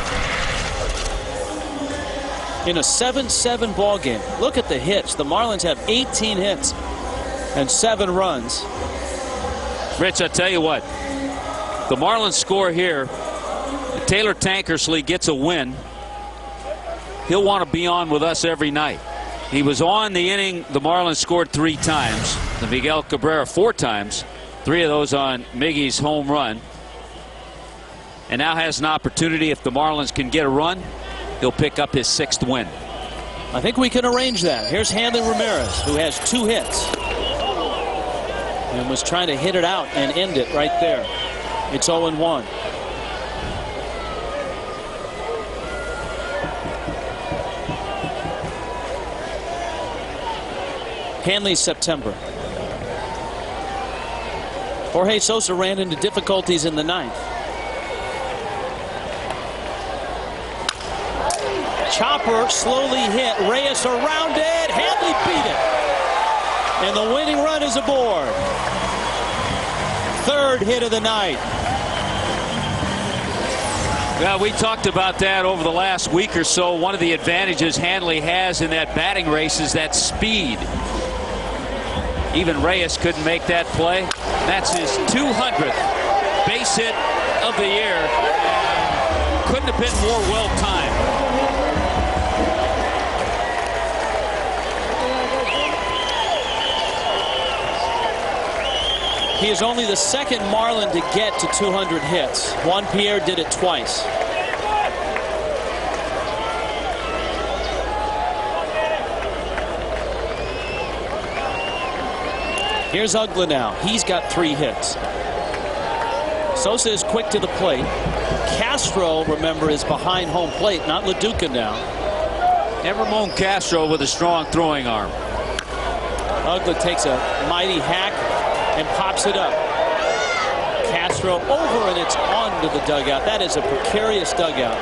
in a 7-7 ball game. Look at the hits. The Marlins have 18 hits and 7 runs. Rich, I tell you what, the Marlins score here. Taylor Tankersley gets a win. He'll want to be on with us every night. He was on the inning. The Marlins scored 3 times. The Miguel Cabrera 4 times. 3 of those on Miggy's home run. And now has an opportunity. If the Marlins can get a run, he'll pick up his 6th win. I think we can arrange that. Here's Hanley Ramirez, who has 2 hits and was trying to hit it out and end it right there. It's 0-1. Hanley's September. Jorge Sosa ran into difficulties in the 9th. Chopper slowly hit. Reyes around it. Hanley beat it. And the winning run is aboard. 3rd hit of the night. Well, we talked about that over the last week or so. One of the advantages Hanley has in that batting race is that speed. Even Reyes couldn't make that play. That's his 200th base hit of the year. Couldn't have been more well-timed. He is only the 2nd Marlin to get to 200 hits. Juan Pierre did it twice. Here's Ugla now. He's got 3 hits. Sosa is quick to the plate. Castro, remember, is behind home plate, not LaDuca now. And Ramon Castro with a strong throwing arm. Ugla takes a mighty hack and pops it up. Castro over, and it's onto the dugout. That is a precarious dugout.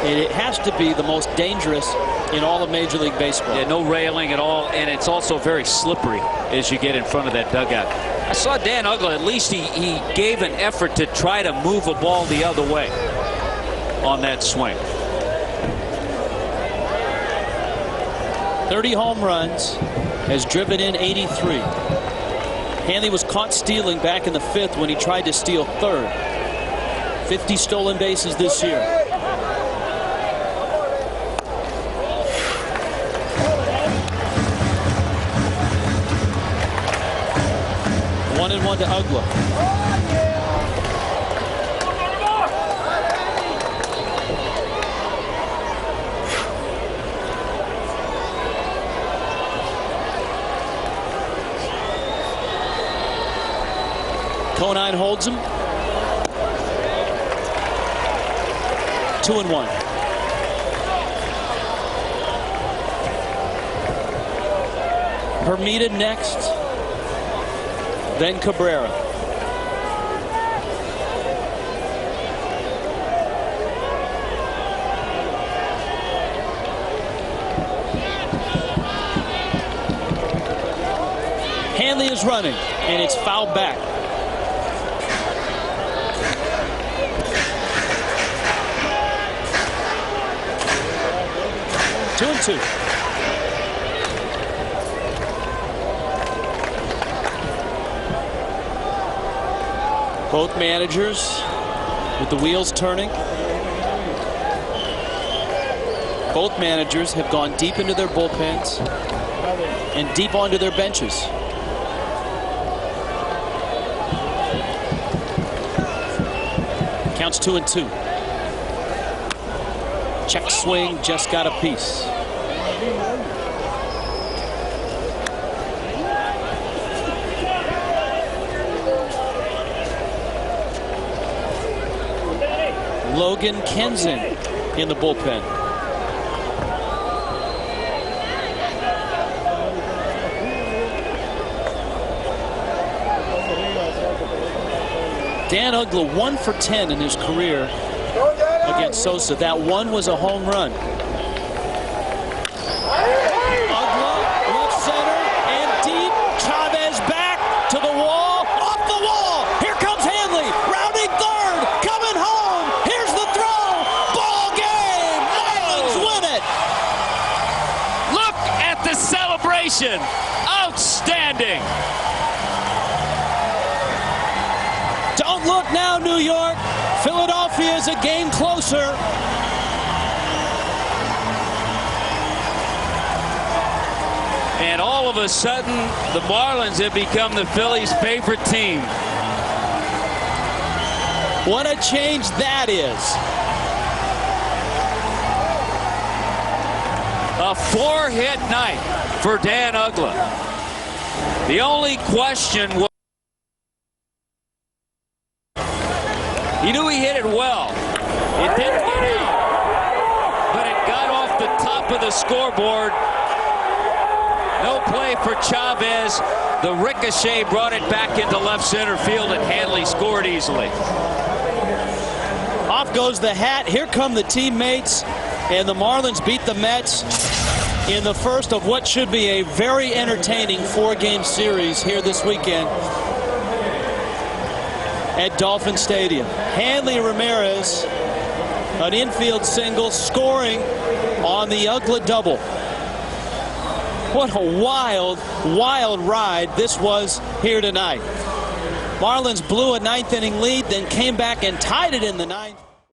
And it has to be the most dangerous in all of Major League Baseball. Yeah, no railing at all, and it's also very slippery as you get in front of that dugout. I saw Dan Ugla, at least he gave an effort to try to move a ball the other way on that swing. 30 home runs, has driven in 83. Hanley was caught stealing back in the 5th when he tried to steal 3rd. 50 stolen bases this year. One and one to Ugla. Conine holds him. 2-1. Hermida next. Then Cabrera. Hanley is running, and it's fouled back. 2-2. Both managers with the wheels turning. Both managers have gone deep into their bullpens and deep onto their benches. Counts 2-2. Check swing, just got a piece. Logan Kenzen in the bullpen. Dan Uggla 1 for 10 in his career against Sosa. That one was a home run. Uggla, left center, and deep. Chavez back to the wall, off the wall. Here comes Hanley, rounding third, coming home. Here's the throw. Ball game. Marlins win it. Look at the celebration. Outstanding. Don't look now, New York. Philadelphia is a game closer. And all of a sudden, the Marlins have become the Phillies' favorite team. What a change that is. A 4-hit night for Dan Uggla. The only question was, he knew he hit it well. It didn't get out, but it got off the top of the scoreboard. No play for Chavez. The ricochet brought it back into left center field, and Hanley scored easily. Off goes the hat. Here come the teammates, and the Marlins beat the Mets in the first of what should be a very entertaining 4-game series here this weekend at Dolphin Stadium. Hanley Ramirez, an infield single, scoring on the Uggla double. What a wild, wild ride this was here tonight. Marlins blew a 9th inning lead, then came back and tied it in the 9th.